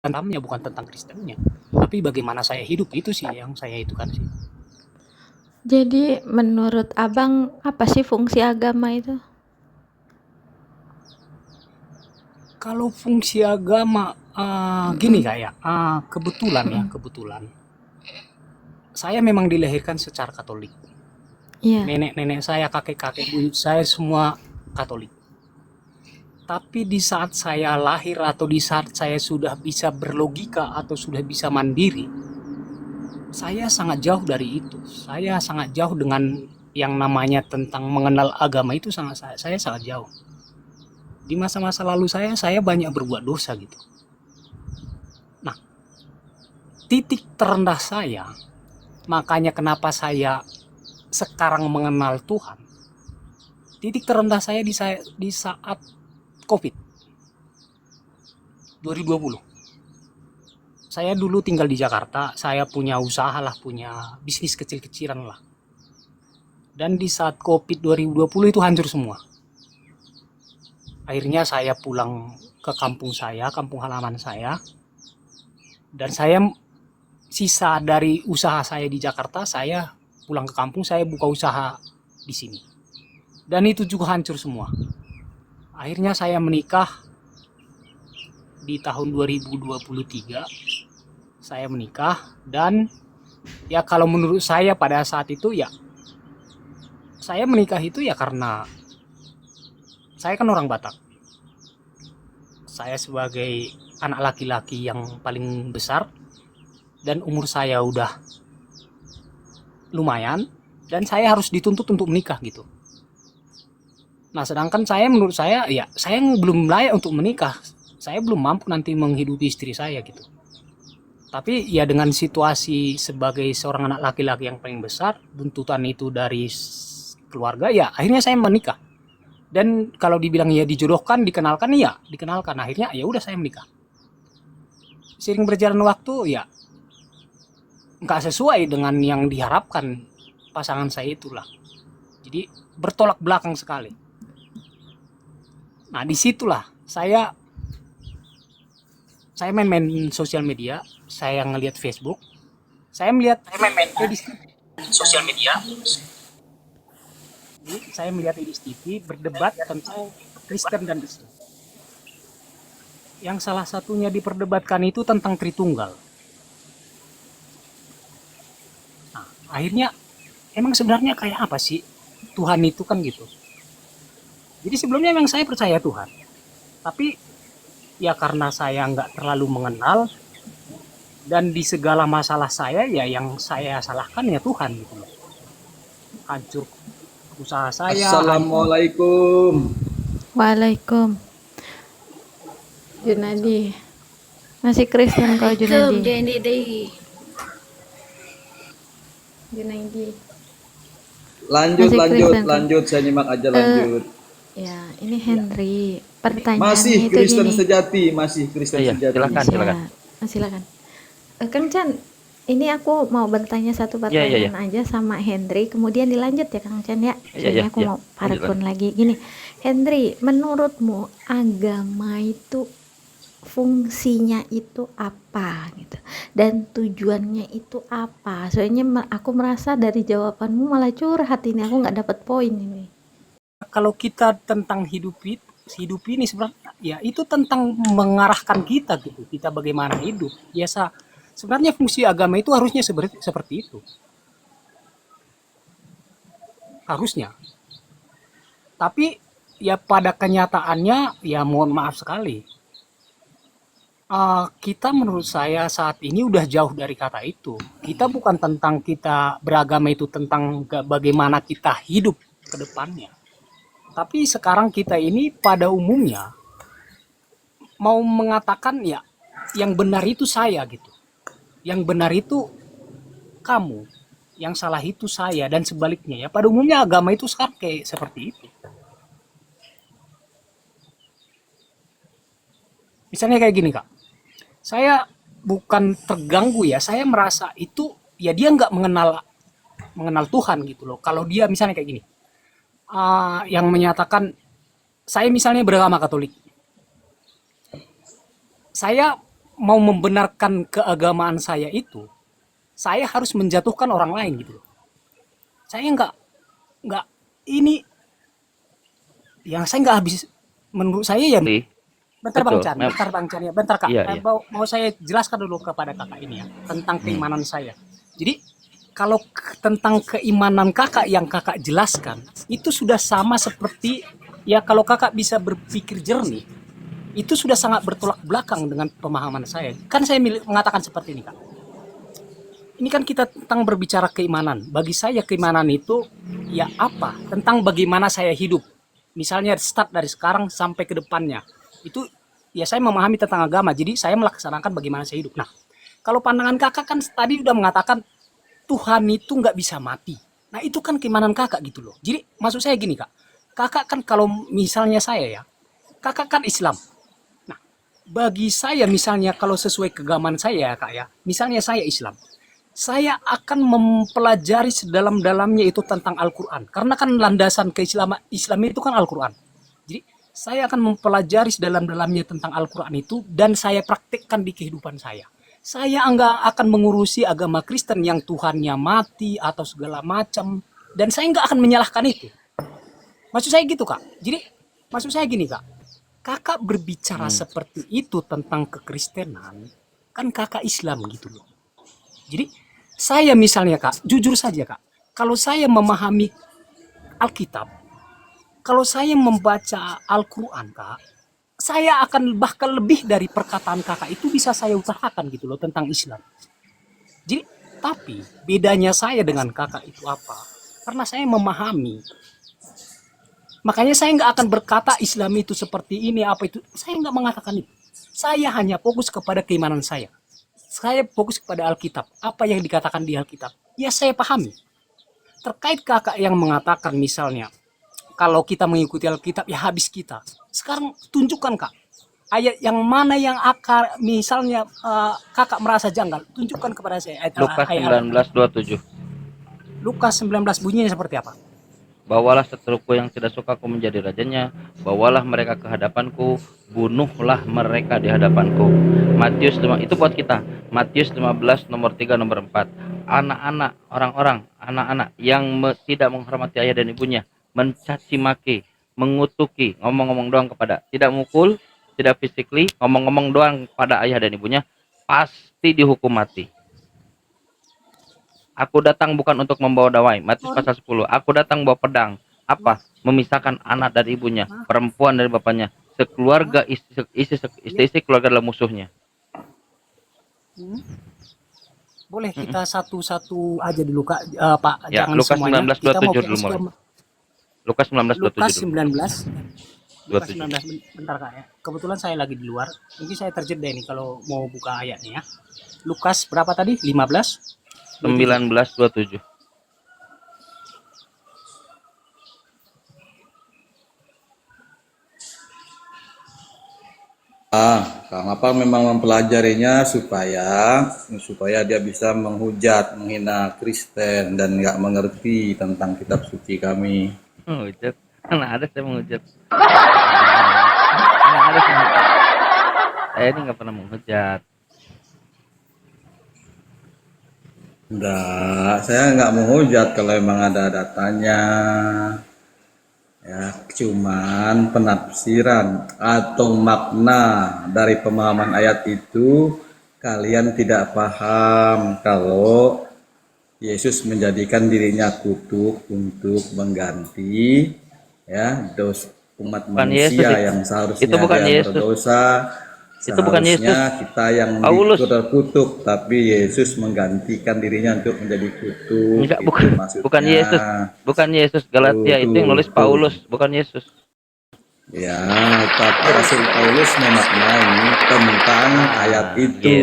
Tantamnya bukan tentang Kristennya, tapi bagaimana saya hidup itu sih yang saya itu kan sih. Jadi menurut Abang apa sih fungsi agama itu? Kalau fungsi agama gini Mm-mm. kayak kebetulan ya, kebetulan saya memang dilahirkan secara Katolik. Iya. Nenek-nenek saya, kakek-kakek, buyut saya semua Katolik. Tapi di saat saya lahir atau di saat saya sudah bisa berlogika atau sudah bisa mandiri, saya sangat jauh dari itu. Saya sangat jauh dengan yang namanya tentang mengenal agama itu saya sangat jauh. Di masa-masa lalu saya banyak berbuat dosa gitu. Nah, titik terendah saya, makanya kenapa saya sekarang mengenal Tuhan. Titik terendah saya di saat Covid 2020. Saya dulu tinggal di Jakarta, saya punya usaha lah, punya bisnis kecil-kecilan lah. Dan di saat Covid 2020 itu hancur semua. Akhirnya saya pulang ke kampung saya, kampung halaman saya. Dan saya sisa dari usaha saya di Jakarta, saya pulang ke kampung, saya buka usaha di sini. Dan itu juga hancur semua. Akhirnya saya menikah di tahun 2023. Saya menikah dan ya kalau menurut saya pada saat itu ya saya menikah itu ya karena saya kan orang Batak. Saya sebagai anak laki-laki yang paling besar dan umur saya udah lumayan dan saya harus dituntut untuk menikah gitu. Nah, sedangkan saya menurut saya ya saya belum layak untuk menikah. Saya belum mampu nanti menghidupi istri saya gitu. Tapi ya dengan situasi sebagai seorang anak laki-laki yang paling besar, tuntutan itu dari keluarga ya akhirnya saya menikah. Dan kalau dibilang ya dijodohkan, dikenalkan ya, dikenalkan. Akhirnya ya udah saya menikah. Seiring berjalan waktu ya nggak sesuai dengan yang diharapkan pasangan saya itulah. Jadi bertolak belakang sekali. Nah disitulah saya main-main sosial media, saya ngelihat Facebook, saya melihat Edis TV. Sosial media. Jadi, saya melihat Edis TV berdebat tentang Kristen dan Islam. Yang salah satunya diperdebatkan itu tentang Tritunggal. Nah, akhirnya emang sebenarnya kayak apa sih Tuhan itu kan gitu. Jadi sebelumnya memang saya percaya Tuhan, tapi ya karena saya nggak terlalu mengenal dan di segala masalah saya ya yang saya salahkan ya Tuhan gitu loh. Hancur usaha saya, hancur. Assalamualaikum. Waalaikum. Junadi. Masih Kristen kau Waalaikum Junadi. Junidi. Junaidi. Lanjut, Masih lanjut, Kristen kan? lanjut. Saya nyimak aja Eh, lanjut. ya, ini Henry. Masih Pertanyaannya itu Kristen gini. sejati, masih Kristen Iya, sejati. silakan, silakan. Silakan. Kang Chan, ini aku mau bertanya satu Iya, iya, iya. pertanyaan aja sama Henry, kemudian dilanjut ya Kang Chan ya. Iya, iya, Soalnya aku iya. mau Lanjut, parapun lagi. Gini, Henry, menurutmu agama itu fungsinya itu apa gitu? Dan tujuannya itu apa? Soalnya aku merasa dari jawabanmu malah curhat ini, aku nggak dapat poin ini. Kalau kita tentang hidup ini sebenarnya ya itu tentang mengarahkan kita gitu. Kita bagaimana hidup. Biasa sebenarnya fungsi agama itu harusnya seperti itu. Harusnya. Tapi ya pada kenyataannya ya mohon maaf sekali. Kita menurut saya saat ini udah jauh dari kata itu. Kita bukan tentang kita beragama itu tentang bagaimana kita hidup ke depannya. Tapi sekarang kita ini pada umumnya mau mengatakan ya yang benar itu saya gitu. Yang benar itu kamu. Yang salah itu saya dan sebaliknya ya. Pada umumnya agama itu sekarang kayak seperti itu. Misalnya kayak gini Kak. Saya bukan terganggu ya. Saya merasa itu ya dia nggak mengenal Tuhan gitu loh. Kalau dia misalnya kayak gini. Yang menyatakan saya misalnya beragama Katolik. Saya mau membenarkan keagamaan saya itu, saya harus menjatuhkan orang lain gitu loh. Saya nggak ini yang saya nggak habis, menurut saya ya. Nih, Bentar Bang betul. Chan, bentar Bang Chan ya, bentar Kak. Iya, iya. Mau saya jelaskan dulu kepada Kakak ini ya tentang keimanan saya. Jadi kalau tentang keimanan Kakak yang Kakak jelaskan itu sudah sama seperti ya, kalau Kakak bisa berpikir jernih, itu sudah sangat bertolak belakang dengan pemahaman saya. Kan saya mengatakan seperti ini Kak. Ini kan kita tentang berbicara keimanan. Bagi saya keimanan itu ya apa? Tentang bagaimana saya hidup. Misalnya start dari sekarang sampai ke depannya. Itu ya saya memahami tentang agama, jadi saya melaksanakan bagaimana saya hidup. Nah, kalau pandangan Kakak kan tadi udah mengatakan Tuhan itu nggak bisa mati. Nah, itu kan keimanan Kakak gitu loh. Jadi maksud saya gini Kak, Kakak kan kalau misalnya saya ya, Kakak kan Islam. Nah, bagi saya misalnya kalau sesuai keagamaan saya ya Kak ya, misalnya saya Islam, saya akan mempelajari sedalam-dalamnya itu tentang Al-Quran. Karena kan landasan keislaman Islam itu kan Al-Quran. Jadi saya akan mempelajari sedalam-dalamnya tentang Al-Quran itu dan saya praktikkan di kehidupan saya. Saya enggak akan mengurusi agama Kristen yang Tuhannya mati atau segala macam, dan saya enggak akan menyalahkan itu. Maksud saya gitu Kak. Jadi maksud saya gini Kak, Kakak berbicara seperti itu tentang kekristenan, kan Kakak Islam gitu loh. Jadi saya misalnya Kak, jujur saja Kak, kalau saya memahami Alkitab, kalau saya membaca Al-Quran Kak, saya akan bahkan lebih dari perkataan Kakak itu bisa saya usahakan gitu loh tentang Islam. Jadi, tapi bedanya saya dengan Kakak itu apa? Karena saya memahami. Makanya saya nggak akan berkata Islam itu seperti ini, apa itu. Saya nggak mengatakan itu. Saya hanya fokus kepada keimanan saya. Saya fokus kepada Alkitab. Apa yang dikatakan di Alkitab, ya saya pahami. Terkait Kakak yang mengatakan misalnya, kalau kita mengikuti Alkitab ya habis kita. Sekarang tunjukkan Kak, ayat yang mana yang akar misalnya Kakak merasa janggal, tunjukkan kepada saya Lukas ayat 19:27. Lukas 19 bunyinya seperti apa? Bawalah seteruku yang tidak suka aku menjadi rajanya, bawalah mereka ke hadapanku, bunuhlah mereka di hadapanku. Matius 5, itu buat kita. Matius 15 nomor 3 nomor 4. Anak-anak, orang-orang, anak-anak yang tidak menghormati ayah dan ibunya, mencaci maki, mengutuki, ngomong-ngomong doang kepada, tidak mukul, tidak physically, ngomong-ngomong doang pada ayah dan ibunya, pasti dihukum mati. Aku datang bukan untuk membawa damai. Matius pasal 10. Aku datang bawa pedang. Apa? Memisahkan anak dari ibunya, perempuan dari bapaknya, sekeluarga istri keluarga adalah musuhnya. Boleh kita satu-satu aja dulu Kak, Pak, Ya, jangan Lukas semuanya. 19:27 dulu mulai. Lukas 19:27 Lukas dulu. 19. Lukas 27. 19 bentar Kak ya. Kebetulan saya lagi di luar. Mungkin saya terjeda ini kalau mau buka ayatnya ya. Lukas berapa tadi? 15? 19:27. Kenapa memang mempelajarinya supaya dia bisa menghujat, menghina Kristen dan nggak mengerti tentang kitab suci kami. Menghujat. Mana ada saya menghujat. Mana ada saya menghujat. Saya ini nggak pernah menghujat. Enggak, saya nggak menghujat kalau emang ada datanya. Ya, cuman penafsiran atau makna dari pemahaman ayat itu kalian tidak paham kalau Yesus menjadikan dirinya kutuk untuk mengganti ya umat Bukan manusia Yesus, yang seharusnya itu bukan yang Yesus. berdosa. Itu bukan Yesus. Seharusnya kita yang Paulus. terkutuk, tapi Yesus menggantikan dirinya untuk menjadi kutuk. Enggak, Itu bukan. maksudnya. Bukan Yesus. Bukan Yesus. Galatia itu yang nulis Paulus, bukan Yesus. Ya, tapi Rasul Paulus memaknai tentang ayat itu,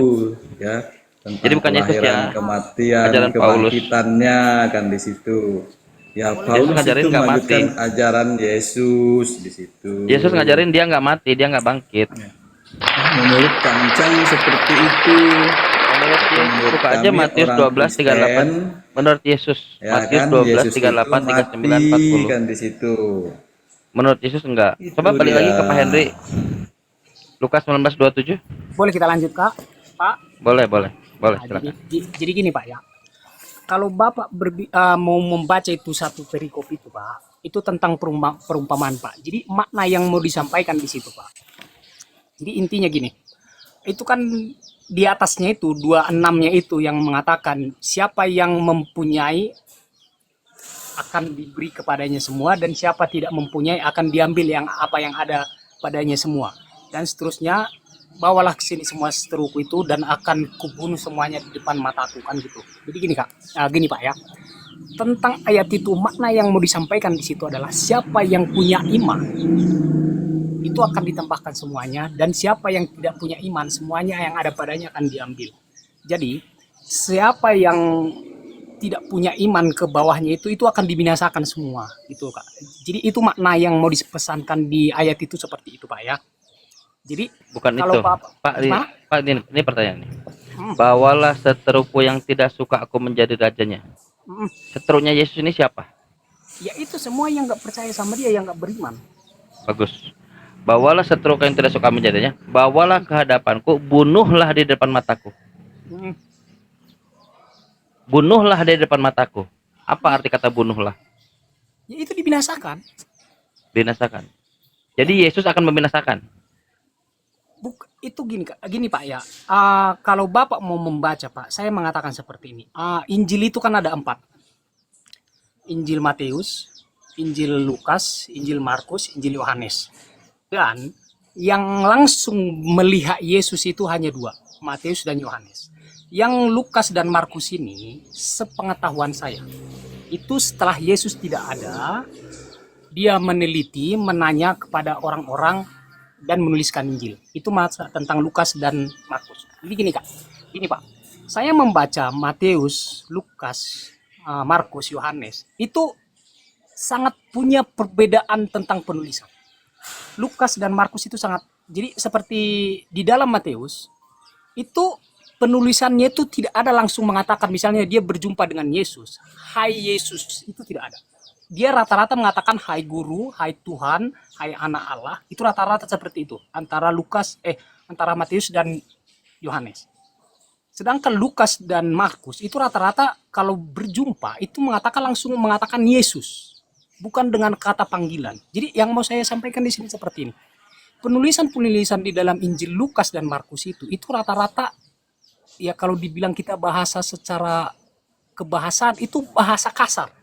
ya, tentang Jadi bukan Yesus kelahiran, ya. kematian, Ajaran Paulus. kebangkitannya kan di situ. Ya, Yesus Paulus ngajarin itu nggak melanjutkan mati. ajaran Yesus di situ. Yesus ngajarin dia nggak mati, dia nggak bangkit. Menurut Kancang seperti itu. Menurut Yesus, Menurut buka aja kami Matius orang 12:38. Kristen, Menurut Yesus, ya Matius kan, 12, Yesus 38, itu 39, mati 40. kan di situ. Menurut Yesus enggak. Itu Coba balik dia. lagi ke Pak Henry. Lukas 19:27. Boleh kita lanjut Kak? Pak? Boleh, boleh. Boleh, Nah, silakan. jadi gini Pak ya. Kalau Bapak mau membaca itu satu perikop itu Pak, itu tentang perumpamaan Pak. Jadi makna yang mau disampaikan di situ Pak. Jadi intinya gini, itu kan di atasnya itu 26-nya itu yang mengatakan siapa yang mempunyai akan diberi kepadanya semua dan siapa tidak mempunyai akan diambil yang apa yang ada padanya semua. Dan seterusnya, bawalah ke sini semua seteruku itu dan akan kubunuh semuanya di depan mataku kan gitu. Jadi gini Kak, gini Pak ya. Tentang ayat itu makna yang mau disampaikan di situ adalah siapa yang punya iman itu akan ditambahkan semuanya dan siapa yang tidak punya iman semuanya yang ada padanya akan diambil. Jadi siapa yang tidak punya iman ke bawahnya itu akan dibinasakan semua itu Kak. Jadi itu makna yang mau dipesankan di ayat itu seperti itu Pak ya. Jadi Bukan kalau itu. Pak, Pak ini pertanyaan nih. Bawalah seteruku yang tidak suka aku menjadi rajanya. Seterunya Yesus ini siapa? Ya itu semua yang nggak percaya sama dia, yang nggak beriman. Bagus. Bawalah seteruku yang tidak suka menjadinya. Bawalah ke hadapanku, bunuhlah di depan mataku. Bunuhlah di depan mataku. Apa arti kata bunuhlah? Ya itu dibinasakan. Binasakan. Jadi Yesus akan membinasakan. Itu gini Pak ya. Kalau Bapak mau membaca Pak, saya mengatakan seperti ini. Injil itu kan ada 4. Injil Matius, Injil Lukas, Injil Markus, Injil Yohanes. Dan yang langsung melihat Yesus itu hanya 2, Matius dan Yohanes. Yang Lukas dan Markus ini, sepengetahuan saya, itu setelah Yesus tidak ada, dia meneliti, menanya kepada orang-orang dan menuliskan Injil. Itu tentang Lukas dan Markus. Jadi gini Kak, gini Pak, saya membaca Matius, Lukas, Markus, Yohanes, itu sangat punya perbedaan tentang penulisan. Lukas dan Markus itu sangat, jadi seperti di dalam Matius, itu penulisannya itu tidak ada langsung mengatakan misalnya dia berjumpa dengan Yesus, hai Yesus, itu tidak ada. Dia rata-rata mengatakan hai guru, hai Tuhan, hai anak Allah. Itu rata-rata seperti itu antara Matius dan Yohanes. Sedangkan Lukas dan Markus itu rata-rata kalau berjumpa itu langsung mengatakan Yesus, bukan dengan kata panggilan. Jadi yang mau saya sampaikan di sini seperti ini. Penulisan-penulisan di dalam Injil Lukas dan Markus itu rata-rata ya kalau dibilang kita bahasa secara kebahasaan itu bahasa kasar.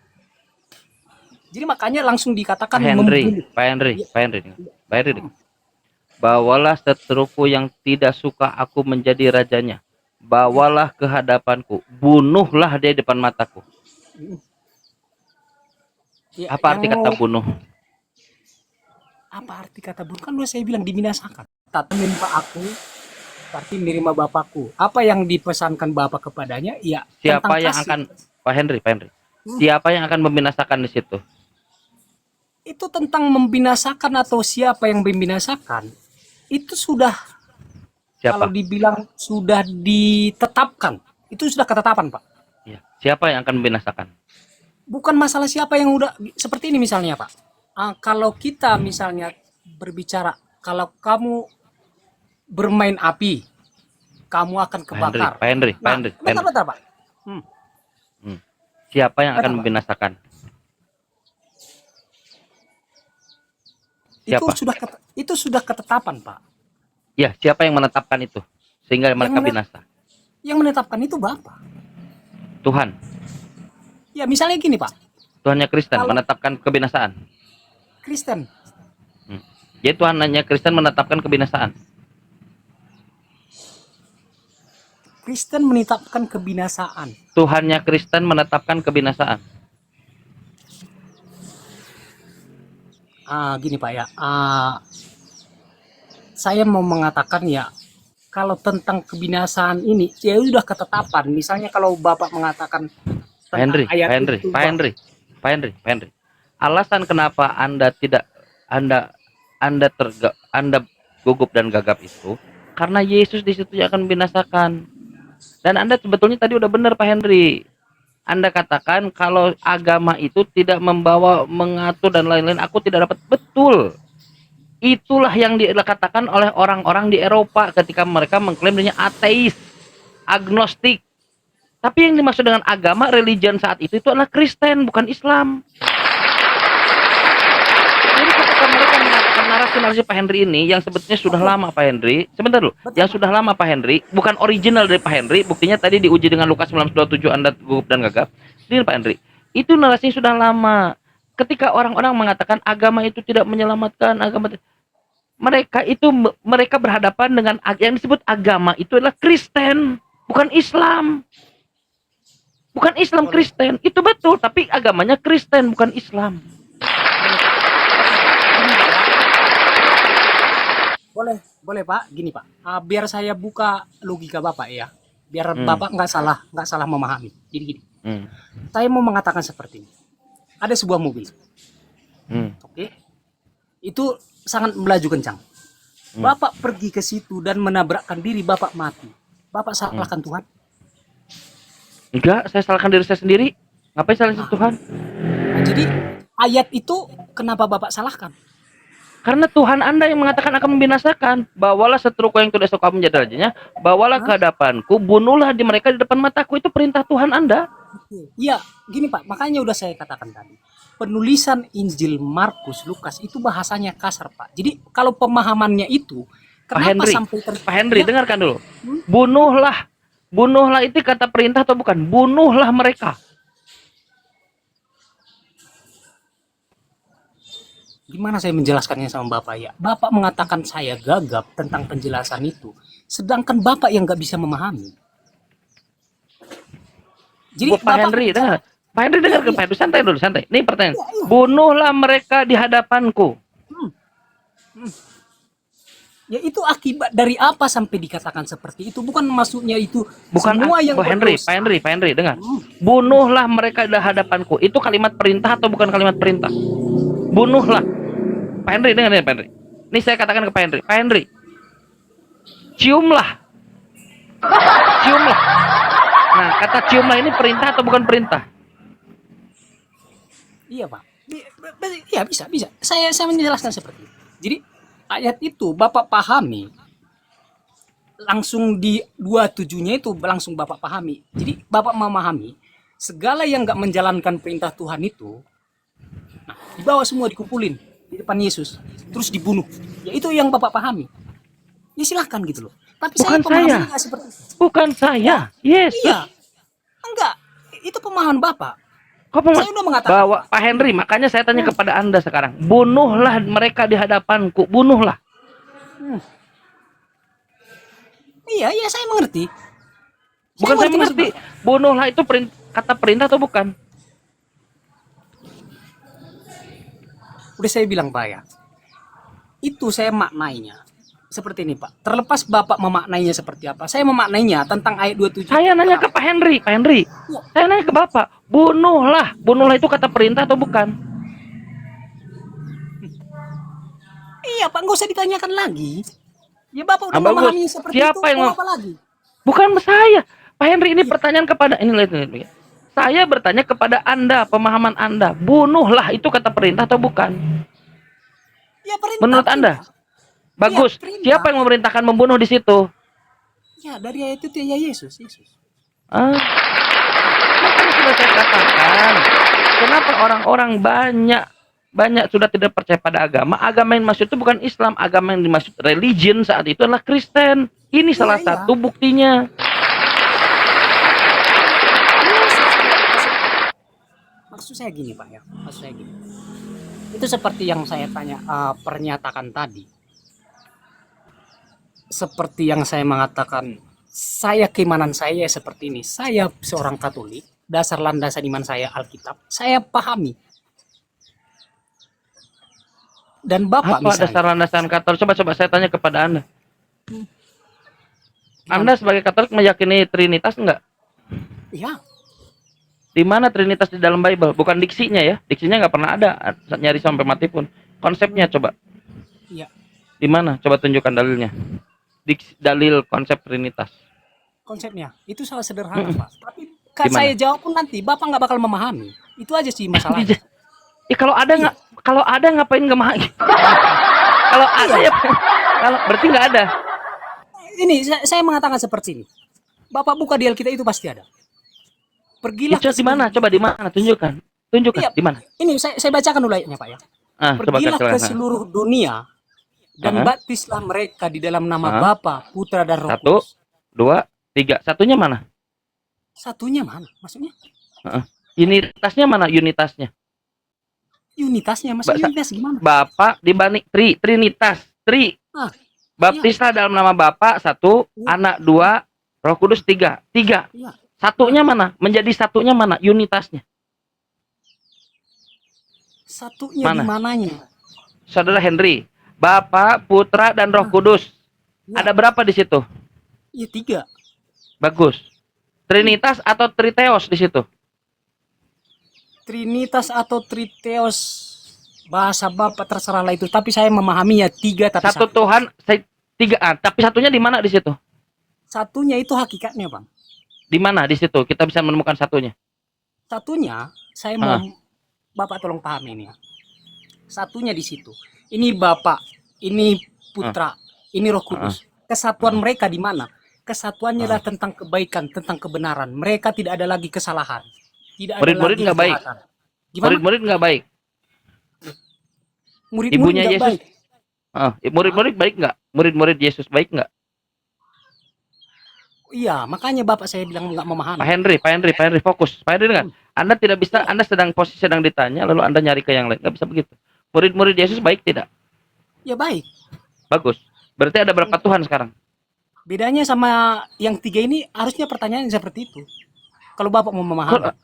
Jadi makanya langsung dikatakan Pak Henry. Bawalah seteruku yang tidak suka aku menjadi rajanya. Bawalah ke hadapanku, bunuhlah dia depan mataku. Ya, Apa arti kata bunuh? Apa arti kata bunuh? Kan udah saya bilang dibinasakan. Tak menerima aku, berarti menerima Bapakku. Apa yang dipesankan Bapak kepadanya? Ya, siapa yang akan Pak Henry? Siapa yang akan membinasakan di situ? Itu tentang membinasakan atau siapa yang membinasakan? Itu sudah siapa? Kalau dibilang sudah ditetapkan, itu sudah ketetapan, Pak. Ya. Siapa yang akan membinasakan? Bukan masalah siapa yang udah seperti ini misalnya, Pak. Kalau kita misalnya berbicara, kalau kamu bermain api, kamu akan kebakar. Pak Henry. Bentar, Pak. Siapa yang akan membinasakan? Siapa? Itu sudah ketetapan, Pak. Ya, siapa yang menetapkan itu sehingga mereka binasa? Yang menetapkan itu Bapak. Tuhan. Ya, misalnya gini, Pak. Tuhannya Kristen menetapkan kebinasaan. Kristen. Jadi Tuhannya Kristen menetapkan kebinasaan. Kristen menetapkan kebinasaan. Tuhannya Kristen menetapkan kebinasaan. Gini Pak ya, saya mau mengatakan ya, kalau tentang kebinasaan ini, ya sudah ketetapan. Misalnya kalau Bapak mengatakan Pak Henry, alasan kenapa Anda gugup dan gagap itu karena Yesus di situ yang akan membinasakan. Dan Anda sebetulnya tadi udah benar Pak Henry. Anda katakan kalau agama itu tidak membawa mengatur dan lain-lain, aku tidak dapat betul. Itulah yang dikatakan oleh orang-orang di Eropa ketika mereka mengklaim dirinya ateis, agnostik. Tapi yang dimaksud dengan agama, religion saat itu adalah Kristen, bukan Islam. Jadi ketika mereka mengatakan narasi-narasi Pak Henry ini yang sebetulnya sudah lama Pak Henry, sebentar dulu, yang sudah lama Pak Henry, bukan original dari Pak Henry, buktinya tadi diuji dengan Lukas 19:27 Anda gugup dan gagap. Ini Pak Henry, itu narasinya sudah lama. Ketika orang-orang mengatakan agama itu tidak menyelamatkan, mereka berhadapan dengan yang disebut agama itu adalah Kristen, bukan Islam. Bukan Islam, Kristen. Itu betul, tapi agamanya Kristen, bukan Islam. Boleh Pak, gini Pak. Biar saya buka logika Bapak ya. Biar Bapak nggak salah memahami. Jadi gini. Saya mau mengatakan seperti ini. Ada sebuah mobil. Oke. Itu sangat melaju kencang. Bapak pergi ke situ dan menabrakkan diri, Bapak mati. Bapak salahkan Tuhan? Enggak, saya salahkan diri saya sendiri. Ngapain salahkan Tuhan? Nah, jadi ayat itu kenapa Bapak salahkan? Karena Tuhan Anda yang mengatakan akan membinasakan. Bawalah seteruku yang tidak suka menjadi rajanya, bawalah ke hadapanku, bunuhlah di mereka di depan mataku. Itu perintah Tuhan Anda. Iya, gini Pak, makanya udah saya katakan tadi. Penulisan Injil Markus, Lukas itu bahasanya kasar Pak. Jadi kalau pemahamannya itu, Pak kenapa Henry, sampai Pak Henry, Ya, dengarkan dulu. Bunuhlah. Bunuhlah itu kata perintah atau bukan? Bunuhlah mereka. Gimana saya menjelaskannya sama Bapak ya? Bapak mengatakan saya gagap tentang penjelasan itu, sedangkan Bapak yang nggak bisa memahami. Jadi Pak Henry, dengar. Pak Henry dengarkan, Pak Henry, santai dulu, santai. Ini pertanyaan. Bunuhlah mereka di hadapanku. Ya itu akibat dari apa sampai dikatakan seperti itu? Bukan maksudnya itu Bukan semua yang Pak Henry, berdosa. Pak Henry, dengar. Bunuhlah mereka di hadapanku. Itu kalimat perintah atau bukan kalimat perintah? Bunuhlah. Pak Henry, dengar ya Pak Henry. Ini saya katakan ke Pak Henry. Pak Henry, ciumlah. Ciumlah. Nah, kata ciumlah ini perintah atau bukan perintah? Iya Pak. Iya bisa. Saya menjelaskan seperti itu. Jadi ayat itu Bapak pahami, langsung di 27-nya itu langsung Bapak pahami. Jadi Bapak memahami segala yang nggak menjalankan perintah Tuhan itu, nah dibawa semua dikumpulin di depan Yesus, terus dibunuh. Ya itu yang Bapak pahami. Ya silahkan gitu loh. Tapi Bukan saya pemahamannya saya. nggak seperti itu. Bukan saya. Yesus. Iya, enggak. Itu pemahaman Bapak. Kok Saya udah mengatakan bahwa Pak Henry, makanya saya tanya kepada Anda sekarang. Bunuhlah mereka di hadapanku. Bunuhlah. Iya, saya mengerti. Bukan saya maksud mengerti. Bapak. Bunuhlah itu kata perintah atau bukan? Udah saya bilang Pak ya. Itu saya maknainya seperti ini Pak. Terlepas Bapak memaknainya seperti apa, saya memaknainya tentang ayat 27. Saya nanya ke Pak Henry, Pak Henry. Ya. Saya nanya ke Bapak, bunuhlah. Bunuhlah itu kata perintah atau bukan? Iya Pak, nggak usah ditanyakan lagi. Ya Bapak udah Bagus. memahami seperti Siapa itu, yang mau apa lagi? Bukan saya. Pak Henry, ini pertanyaan kepada ini lihat. Saya bertanya kepada Anda, pemahaman Anda. Bunuhlah itu kata perintah atau bukan? Ya perintah. Menurut Anda? Bagus. Ya, perintah. Siapa yang memerintahkan membunuh di situ? Ya dari ayat itu ya Yesus. Makanya sudah saya katakan, kenapa orang-orang banyak sudah tidak percaya pada agama. Agama yang dimaksud itu bukan Islam, agama yang dimaksud religion saat itu adalah Kristen. Ini salah satu buktinya. Maksud saya gini Pak ya. Maksud saya gini. Itu seperti yang saya pernyatakan tadi. Seperti yang saya mengatakan, keimanan saya seperti ini. Saya seorang Katolik, dasar landasan iman saya Alkitab, saya pahami. Dan Bapak Apa dasar landasan Katolik? Coba saya tanya kepada Anda. Anda sebagai Katolik meyakini Trinitas enggak? Ya, Di mana Trinitas di dalam Bible? Bukan diksinya ya. Diksinya nggak pernah ada. Nyari sampai mati pun. Konsepnya coba. iya. Di mana? Coba tunjukkan dalilnya. Dalil konsep Trinitas. Konsepnya itu salah sederhana Pak. Tapi Gimana? saya jawab pun nanti Bapak nggak bakal memahami. Itu aja sih masalahnya. Ya kalau ada ngapain nggak mahal? Kalau ada ya, kalau berarti nggak ada. Ini saya mengatakan seperti ini. Bapak buka di Alkitab itu pasti ada. Pergilah Itu di mana? Coba di mana? Tunjukkan. Tunjukkan Iya, di mana? ini saya bacakan dulu ayatnya Pak ya. Coba Pergilah ke silakan. seluruh dunia dan baptislah mereka di dalam nama Bapa, Putra dan Roh Satu, Kudus. 2, 3. Satunya mana? Satunya mana? Maksudnya? Unitasnya mana? Unitasnya. Unitasnya, maksudnya unitas gimana? Bapak dibanding Trinitas. Ah, Baptislah dalam nama Bapa 1, Anak 2, Roh Kudus 3. iya. Satunya mana? Menjadi satunya mana? Unitasnya. Satunya Mana? di mananya? Saudara Henry, Bapa, Putra dan Roh Kudus. Ya. Ada berapa di situ? Iya 3. Bagus. Trinitas atau Triteos di situ? Trinitas atau Triteos, bahasa Bapak terserahlah itu. Tapi saya memahaminya 3 tapi Satu Tuhan, 3. Tapi satunya di mana di situ? Satunya itu hakikatnya Bang. Di mana di situ? Kita bisa menemukan satunya. Satunya saya mau Bapak tolong pahami ini ya. Satunya di situ. Ini Bapak, ini Putra, ini Roh Kudus. Kesatuan mereka di mana? Kesatuannya adalah tentang kebaikan, tentang kebenaran. Mereka tidak ada lagi kesalahan. Tidak ada Murid-murid lagi nggak baik. kejahatan. Gimana? Murid-murid nggak baik. Murid-murid Ibunya nggak Yesus. baik. Murid-murid baik nggak? Murid-murid Yesus baik nggak? Iya, makanya Bapak saya bilang nggak memahami. Pak Henry, fokus. Pak Henry dengar. Anda tidak bisa, Anda sedang ditanya, lalu Anda nyari ke yang lain. Nggak bisa begitu. Murid-murid Yesus baik tidak? Ya baik. Bagus. Berarti ada berapa Tuhan sekarang? Bedanya sama yang 3 ini harusnya pertanyaan seperti itu. Kalau Bapak mau memahami.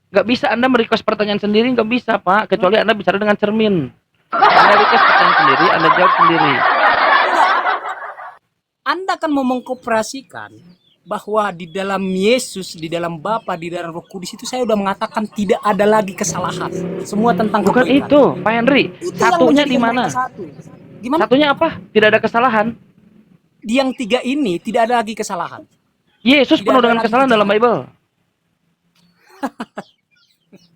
Nggak bisa Anda merequest pertanyaan sendiri, nggak bisa Pak. Kecuali Anda bicara dengan cermin. Anda request pertanyaan sendiri, Anda jawab sendiri. Anda kan mau mengkooperasikan bahwa di dalam Yesus, di dalam Bapa, di dalam Roh Kudus itu saya udah mengatakan tidak ada lagi kesalahan. Semua tentang Bukan kebaikan. itu, Pak Henry. Itu yang Satunya di menjadikan mana? mereka satu. Gimana? Satunya apa? Tidak ada kesalahan. Di yang 3 ini tidak ada lagi kesalahan. Yesus Tidak penuh ada dengan lagi kesalahan dalam Bible.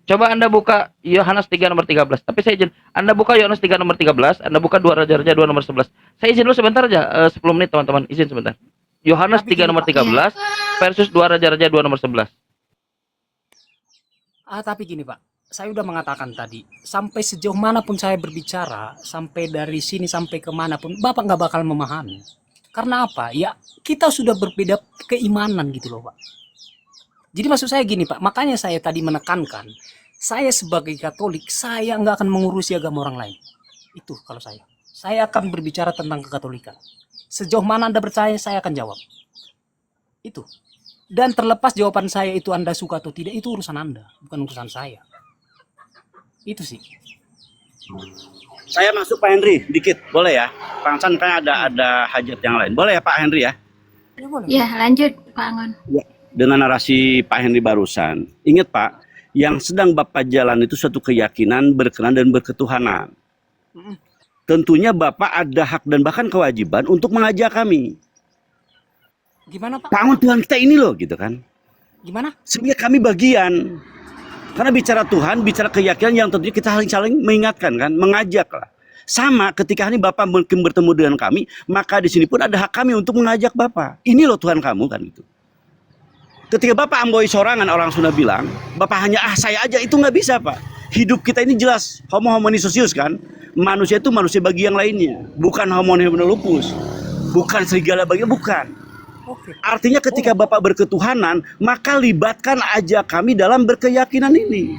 Coba Anda buka Yohanes 3 nomor 13. Tapi saya izin, Anda buka Yohanes 3 nomor 13, Anda buka 2 Raja-Raja 2 nomor 11. Saya izin dulu sebentar aja, 10 menit teman-teman, izin sebentar. Yohanes Tapi 3 gini, nomor Pak. 13 versus 2 Raja-Raja 2 nomor 11. Tapi gini Pak, saya udah mengatakan tadi, sampai sejauh manapun saya berbicara, sampai dari sini sampai kemanapun, Bapak nggak bakal memahami. Karena apa? Ya kita sudah berbeda keimanan gitu loh Pak. Jadi maksud saya gini Pak, makanya saya tadi menekankan, saya sebagai Katolik, saya nggak akan mengurusi agama orang lain. Itu kalau saya. Saya akan berbicara tentang kekatolikan. Sejauh mana Anda percaya, saya akan jawab. Itu. Dan terlepas jawaban saya itu Anda suka atau tidak, itu urusan Anda, bukan urusan saya. Itu sih. Saya masuk Pak Henry dikit, boleh ya? Pak Hasan kan ada hajat yang lain. Boleh ya Pak Henry ya? Ya boleh. Ya, lanjut Pak Angon. Dengan narasi Pak Henry barusan. Ingat Pak, yang sedang Bapak jalan itu suatu keyakinan berkenan dan berketuhanan. Tentunya Bapak ada hak dan bahkan kewajiban untuk mengajak kami. Gimana Pak? Bangun Tuhan kita ini loh gitu kan. Gimana? Sebenarnya kami bagian. Karena bicara Tuhan, bicara keyakinan yang tentunya kita saling mengingatkan kan, mengajak lah. Sama ketika ini Bapak mungkin bertemu dengan kami, maka di sini pun ada hak kami untuk mengajak Bapak. Ini loh Tuhan kamu kan gitu. Ketika Bapak amboi sorangan, orang Sunda bilang, Bapak hanya saya aja, itu nggak bisa Pak. Hidup kita ini jelas homo homonis socius kan. Manusia itu manusia bagi yang lainnya, bukan homo lupus, bukan serigala bagi, bukan. Oke. Artinya ketika Bapak berketuhanan, maka libatkan aja kami dalam berkeyakinan ini.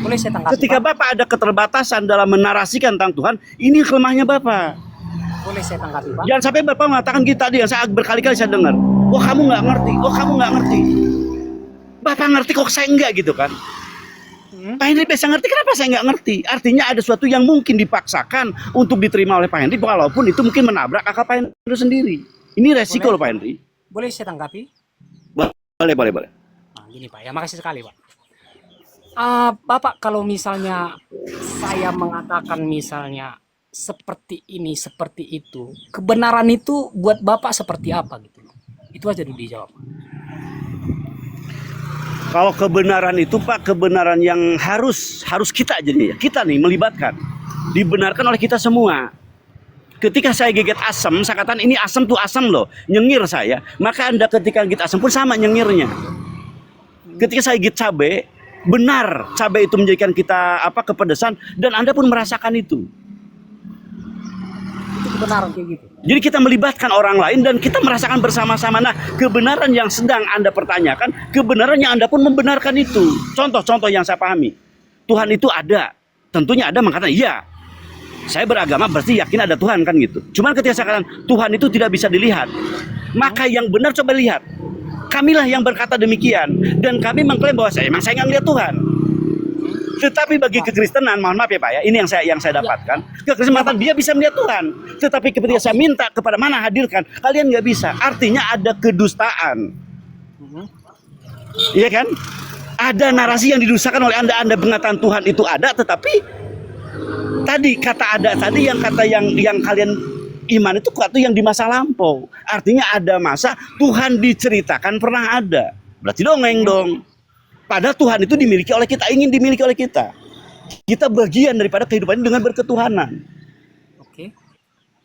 Boleh saya tanggapi. Ketika Pak? Bapak ada keterbatasan dalam menarasikan tentang Tuhan, ini kelemahannya Bapak. Boleh saya tanggapi Pak? Jangan sampai Bapak mengatakan gitu tadi yang saya berkali-kali saya dengar. Oh kamu nggak ngerti, oh kamu nggak ngerti. Bapak ngerti kok saya enggak gitu kan. Pak Henry bisa ngerti, kenapa saya nggak ngerti? Artinya ada sesuatu yang mungkin dipaksakan untuk diterima oleh Pak Henry, walaupun itu mungkin menabrak akal Pak Henry sendiri. Ini resiko loh Pak Henry. Boleh saya tanggapi? Boleh. Nah, gini Pak, ya makasih sekali Pak. Bapak kalau misalnya saya mengatakan misalnya seperti ini, seperti itu, kebenaran itu buat Bapak seperti apa gitu? Itu aja dulu dijawab. Kalau kebenaran itu Pak, kebenaran yang harus kita jadinya, kita nih melibatkan, dibenarkan oleh kita semua. Ketika saya gigit asam, saya katakan ini asam tuh asam loh, nyengir saya. Maka Anda ketika gigit asam pun sama nyengirnya. Ketika saya gigit cabai, benar cabai itu menjadikan kita kepedesan dan Anda pun merasakan itu. Itu kebenaran kayak gitu. Jadi kita melibatkan orang lain dan kita merasakan bersama-sama. Nah, kebenaran yang sedang Anda pertanyakan, kebenaran yang Anda pun membenarkan itu. Contoh-contoh yang saya pahami. Tuhan itu ada. Tentunya ada mengatakan iya. Saya beragama berarti yakin ada Tuhan kan gitu. Cuman ketika saya katakan Tuhan itu tidak bisa dilihat, maka yang benar coba lihat. Kamilah yang berkata demikian dan kami mengklaim bahwa saya nggak lihat Tuhan. Tetapi bagi kekristenan, mohon maaf ya Pak ya, ini yang saya dapatkan. Kekristenan mengatakan dia bisa melihat Tuhan. Tetapi ketika saya minta kepada mana hadirkan, kalian nggak bisa. Artinya ada kedustaan. Iya kan? Ada narasi yang didustakan oleh Anda mengatakan Tuhan itu ada, tetapi tadi kata ada tadi yang kalian iman itu kata yang di masa lampau. Artinya ada masa Tuhan diceritakan pernah ada. Berarti dongeng dong. Padahal Tuhan itu dimiliki oleh kita, ingin dimiliki oleh kita. Kita bagian daripada kehidupan ini dengan berketuhanan. Oke.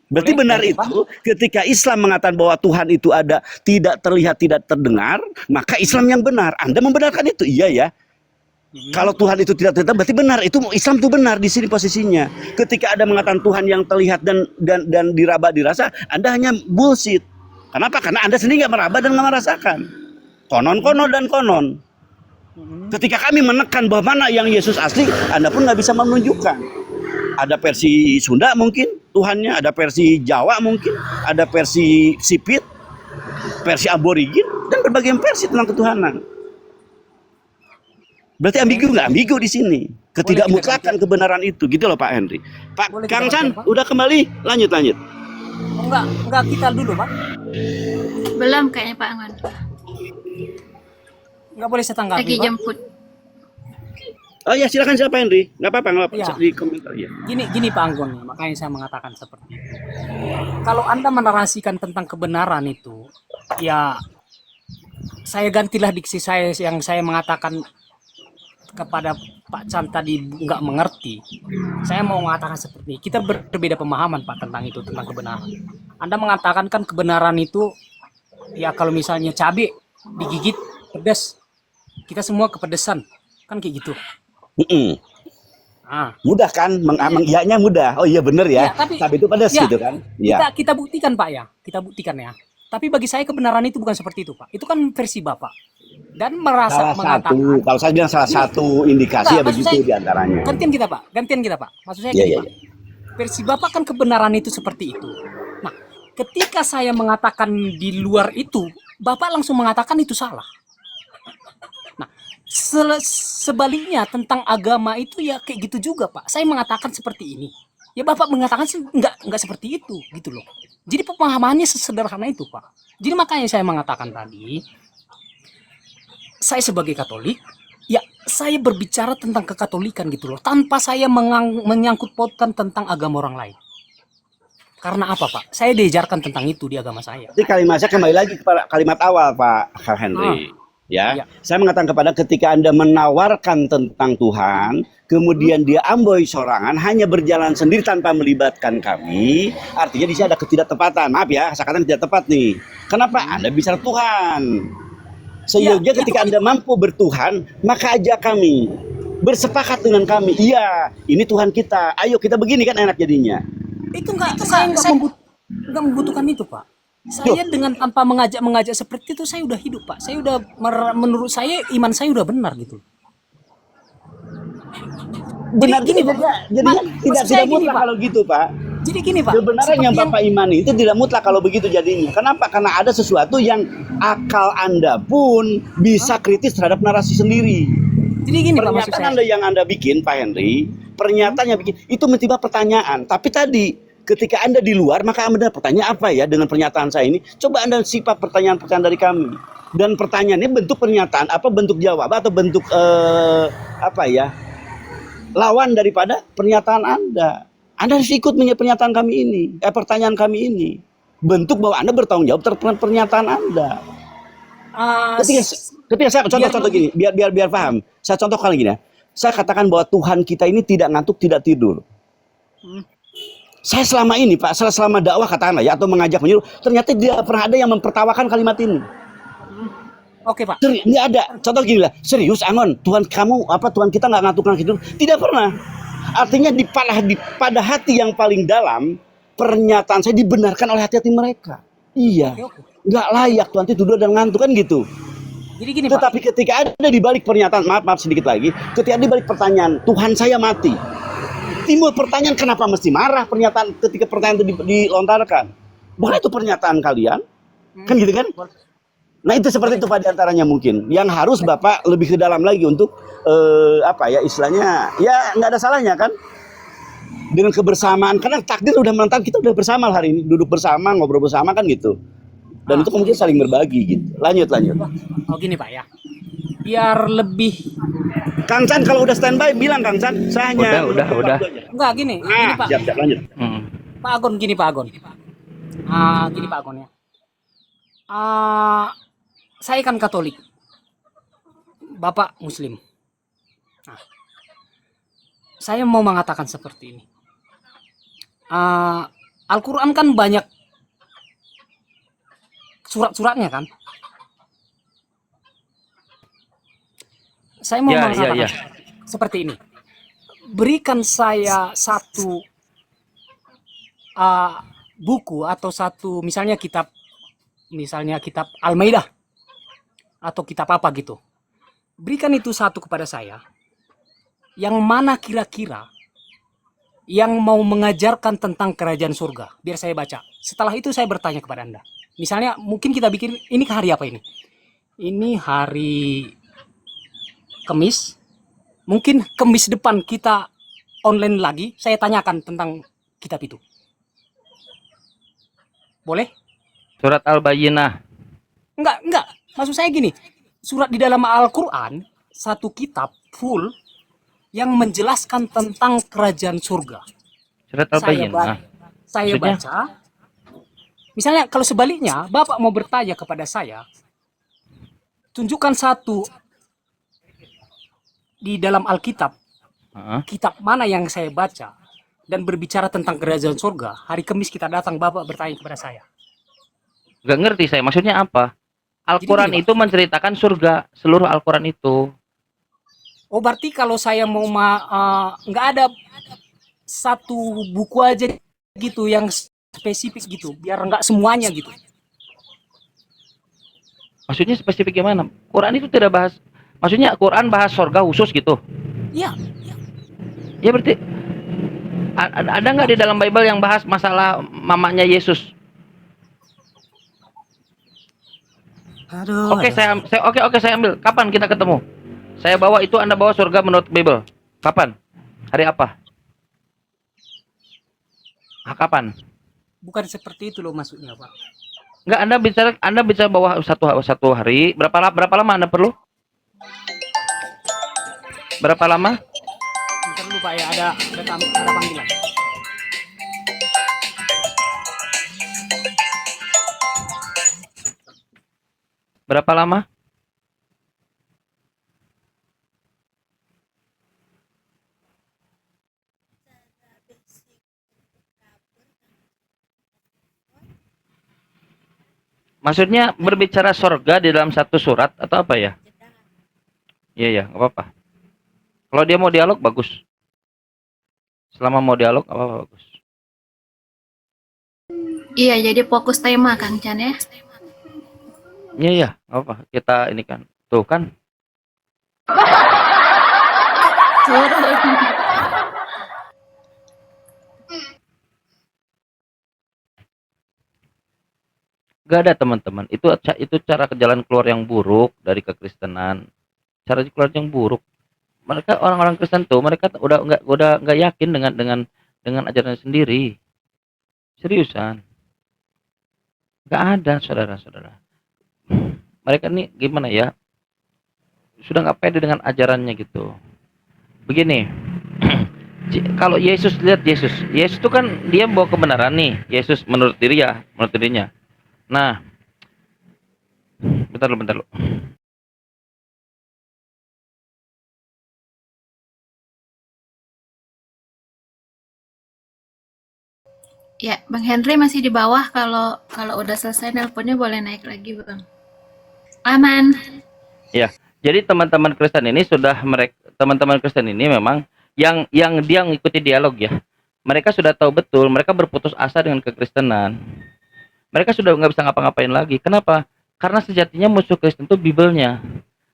Berarti Boleh, benar baik, Pak. itu ketika Islam mengatakan bahwa Tuhan itu ada, tidak terlihat, tidak terdengar, maka Islam yang benar. Anda membenarkan itu, iya ya. Kalau Tuhan itu tidak terlihat, berarti benar. Itu Islam itu benar di sini posisinya. Ketika ada mengatakan Tuhan yang terlihat dan diraba dirasa, Anda hanya bullshit. Kenapa? Karena Anda sendiri nggak meraba dan nggak merasakan. Konon dan konon. Ketika kami menekan bahwa mana yang Yesus asli, Anda pun nggak bisa menunjukkan. Ada versi Sunda mungkin Tuhannya, ada versi Jawa mungkin, ada versi Sipit, versi Aborigin, dan berbagai versi tentang ketuhanan. Berarti ambigu nggak? Ambigu di sini. Ketidakmutlakan kebenaran itu, gitu loh Pak Henry. Pak Boleh Kang kita San, baca, Pak? udah kembali? Lanjut. Enggak kita dulu, Pak. Belum kayaknya Pak Anggon. Enggak boleh saya tanggapi, Lagi Pak. jemput. Oh ya silakan siapa Henry? Nggak apa-apa Iya. di komentar ya. Gini Pak Anggon, ya, makanya saya mengatakan seperti itu. Kalau Anda menarasikan tentang kebenaran itu, ya saya gantilah diksi saya yang saya mengatakan kepada Pak Chan tadi nggak mengerti. Saya mau mengatakan seperti ini. Kita berbeda pemahaman Pak tentang itu, tentang kebenaran. Anda mengatakan kan kebenaran itu, ya kalau misalnya cabai digigit pedas, kita semua kepedesan, kan kayak gitu. Ah. Mudah kan? Mengiyakannya mudah. Oh iya bener ya. Ya, tapi itu pedas ya, gitu kan? Iya. kita buktikan Pak ya, kita buktikan ya. Tapi bagi saya kebenaran itu bukan seperti itu Pak. Itu kan versi Bapak. Dan merasa mengatakan. Kalau saya bilang salah satu indikasi ya Enggak, maksud begitu saya, diantaranya. Gantian kita Pak. Maksud saya Iya, gini, iya, Pak. Versi Bapak kan kebenaran itu seperti itu. Nah, ketika saya mengatakan di luar itu, Bapak langsung mengatakan itu salah. Nah, sebaliknya tentang agama itu ya kayak gitu juga Pak. Saya mengatakan seperti ini. Ya Bapak mengatakan sih enggak seperti itu gitu loh. Jadi pemahamannya sesederhana itu Pak. Jadi makanya saya mengatakan tadi, saya sebagai Katolik, ya saya berbicara tentang kekatolikan gitu loh, tanpa saya menyangkut pautkan tentang agama orang lain. Karena apa Pak? Saya diajarkan tentang itu di agama saya. Jadi kalimat saya kembali lagi kepada kalimat awal Pak Henry. Ya, saya mengatakan kepada ketika Anda menawarkan tentang Tuhan, kemudian dia amboi sorangan, hanya berjalan sendiri tanpa melibatkan kami, artinya di sini ada ketidaktepatan. Maaf ya, saya katakan tidak tepat nih. Kenapa? Anda bicara Tuhan. Seyogia ketika Anda mampu bertuhan, maka ajak kami, bersepakat dengan kami. Iya, ini Tuhan kita. Ayo kita begini kan enak jadinya. Saya nggak membutuhkan itu Pak. Saya dengan tanpa mengajak seperti itu saya udah hidup Pak. Saya udah menurut saya iman saya udah benar gitu. Benar gini, gitu, Pak. jadinya Maksud saya tidak gini, mutlak Pak. kalau gitu Pak. Jadi gini Pak. Kebenaran seperti yang Bapak imani itu tidak mutlak kalau begitu jadinya. Kenapa? Karena ada sesuatu yang akal Anda pun bisa kritis terhadap narasi sendiri. Jadi gini Pak maksud Pernyataan saya. Anda yang Anda bikin Pak Henry, pernyataan yang bikin itu menimbulkan pertanyaan. Tapi tadi ketika Anda di luar, maka Anda pertanyaan apa ya dengan pernyataan saya ini? Coba Anda simak pertanyaan-pertanyaan dari kami. Dan pertanyaannya bentuk pernyataan, apa bentuk jawaban atau bentuk lawan daripada pernyataan Anda. Anda harus ikut pernyataan kami ini, pertanyaan kami ini. Bentuk bahwa Anda bertanggung jawab terhadap pernyataan Anda. Ketika saya contoh gini, biar paham. Saya contoh kali gini ya. Saya katakan bahwa Tuhan kita ini tidak ngantuk, tidak tidur. Saya selama ini Pak, selama dakwah katakanlah ya, atau mengajak menyuruh, ternyata dia pernah ada yang mempertawakan kalimat ini. Oke Pak. Ini ada contoh gini lah, serius Angon, Tuhan kamu apa Tuhan kita nggak ngatur hidup? Tidak pernah. Artinya pada hati yang paling dalam, pernyataan saya dibenarkan oleh hati-hati mereka. Iya, Oke. nggak layak Tuhan tidur dan ngantuk kan gitu. Jadi gini Pak. Tetapi ketika ada di balik pernyataan, maaf sedikit lagi, ketika di balik pertanyaan Tuhan saya mati, timbul pertanyaan kenapa mesti marah pernyataan ketika pertanyaan itu dilontarkan. Bukan itu pernyataan kalian, kan gitu kan? Nah itu seperti itu Pak diantaranya mungkin yang harus Bapak lebih ke dalam lagi untuk apa ya istilahnya ya nggak ada salahnya kan dengan kebersamaan karena takdir udah menentukan kita udah bersama hari ini duduk bersama ngobrol bersama kan gitu dan itu kemudian saling berbagi gitu. Lanjut. Oh gini Pak ya, biar lebih Kang Chan kalau udah standby bilang Kang Chan saya hanya Udah. enggak gini Pak. Siap lanjut. Pak Agon gini Pak Agon. Gini Pak Agon ya. Saya kan Katolik, Bapak Muslim. Nah, saya mau mengatakan seperti ini. Al-Quran kan banyak surat-suratnya kan. Saya mau mengatakan seperti ini. Berikan saya satu buku atau satu misalnya kitab Al-Maidah atau kitab apa gitu. Berikan itu satu kepada saya. Yang mana kira-kira yang mau mengajarkan tentang kerajaan surga. Biar saya baca. Setelah itu saya bertanya kepada Anda. Misalnya mungkin kita bikin, ini hari apa ini? Ini hari Kamis. Mungkin Kamis depan kita online lagi. Saya tanyakan tentang kitab itu. Boleh? Surat Al-Bayyinah. Enggak. Maksud saya gini, surat di dalam Al-Quran, satu kitab full yang menjelaskan tentang kerajaan surga. Surat Al-Bayyinah. Saya Maksudnya? baca, misalnya kalau sebaliknya, Bapak mau bertanya kepada saya, tunjukkan satu di dalam Alkitab, kitab mana yang saya baca, dan berbicara tentang kerajaan surga, hari Kamis kita datang, Bapak bertanya kepada saya. Gak ngerti saya, maksudnya apa? Al-Quran Jadi gini, itu menceritakan surga, seluruh Al-Quran itu. Oh berarti kalau saya mau nggak ada satu buku aja gitu yang spesifik gitu, biar nggak semuanya gitu. Maksudnya spesifik gimana? Quran itu tidak bahas, maksudnya Quran bahas surga khusus gitu. Iya. Ya berarti ada nggak di dalam Bible yang bahas masalah mamanya Yesus? Aduh. Oke, saya ambil. Kapan kita ketemu? Saya bawa itu, Anda bawa surga menurut Bible. Kapan? Hari apa? Kapan? Bukan seperti itu loh maksudnya, Pak. Enggak, Anda bicara bawa satu hari. Berapa lama Anda perlu? Berapa lama? Bentar dulu Pak ya, ada panggilan. Berapa lama? Maksudnya berbicara surga di dalam satu surat atau apa ya? Iya, nggak apa-apa. Kalau dia mau dialog bagus. Selama mau dialog apa bagus. Iya, jadi fokus tema Kang Chan ya. Iya, nggak apa. Kita ini kan, tuh kan. Gak ada teman-teman. Itu cara ke jalan keluar yang buruk dari kekristenan. Cara keluar yang buruk. Mereka orang-orang Kristen tuh mereka udah nggak yakin dengan ajaran sendiri. Seriusan. Gak ada saudara-saudara. Mereka nih gimana ya? Sudah nggak pede dengan ajarannya gitu. Begini. Kalau Yesus, lihat Yesus itu kan dia bawa kebenaran nih. Yesus menurut dirinya. Nah, bentar lu. Ya, Bang Henry masih di bawah. Kalau kalau udah selesai nelponnya boleh naik lagi, Bang. Aman. Ya, jadi teman-teman Kristen ini teman-teman Kristen ini memang yang dia mengikuti dialog ya. Mereka sudah tahu betul, mereka berputus asa dengan kekristenan. Mereka sudah nggak bisa ngapa-ngapain lagi. Kenapa? Karena sejatinya musuh Kristen itu Bible-nya.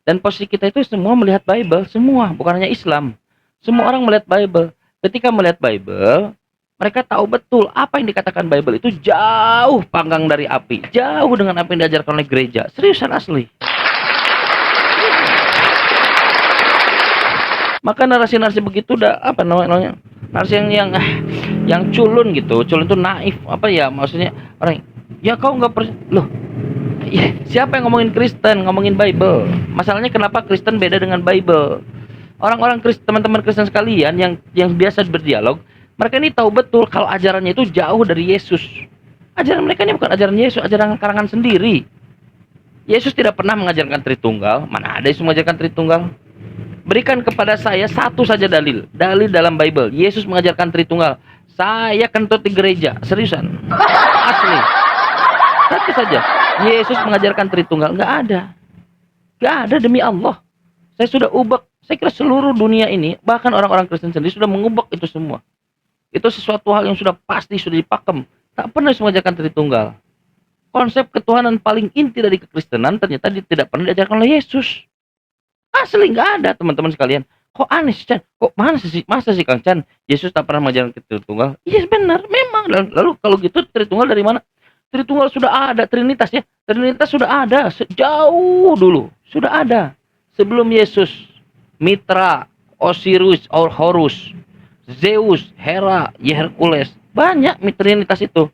Dan posisi kita itu semua melihat Bible, semua, bukan hanya Islam. Semua orang melihat Bible. Ketika melihat Bible, mereka tahu betul apa yang dikatakan Bible itu jauh panggang dari api, jauh dengan apa yang diajarkan oleh gereja. Seriusan asli. Maka narasi-narasi begitu udah apa namanya? Narasi yang culun gitu. Culun itu naif, apa ya maksudnya? Orang ya kau nggak loh. Siapa yang ngomongin Kristen, ngomongin Bible? Masalahnya kenapa Kristen beda dengan Bible? Orang-orang Kristen, teman-teman Kristen sekalian yang biasa berdialog, mereka ini tahu betul kalau ajarannya itu jauh dari Yesus. Ajaran mereka ini bukan ajaran Yesus, ajaran karangan sendiri. Yesus tidak pernah mengajarkan Tritunggal. Mana ada Yesus mengajarkan Tritunggal? Berikan kepada saya satu saja dalil dalam Bible Yesus mengajarkan Tritunggal. Saya kentut di gereja, seriusan, asli. Satu saja Yesus mengajarkan Tritunggal, nggak ada demi Allah. Saya sudah ubek. Saya kira seluruh dunia ini, bahkan orang-orang Kristen sendiri sudah mengubek itu semua. Itu sesuatu hal yang sudah pasti, sudah dipakem. Tak pernah mengajarkan Tritunggal. Konsep ketuhanan paling inti dari kekristenan ternyata tidak pernah diajarkan oleh Yesus. Asli nggak ada, teman-teman sekalian. Kok aneh sih, Chan? Kok masa sih Kang Chan? Yesus tak pernah mengajarkan Tritunggal? Iya benar, memang. Lalu kalau gitu Tritunggal dari mana? Tritunggal sudah ada, Trinitas ya. Trinitas sudah ada sejauh dulu, sudah ada. Sebelum Yesus, Mitra, Osiris, Horus, Zeus, Hera, Hercules, banyak Trinitas itu.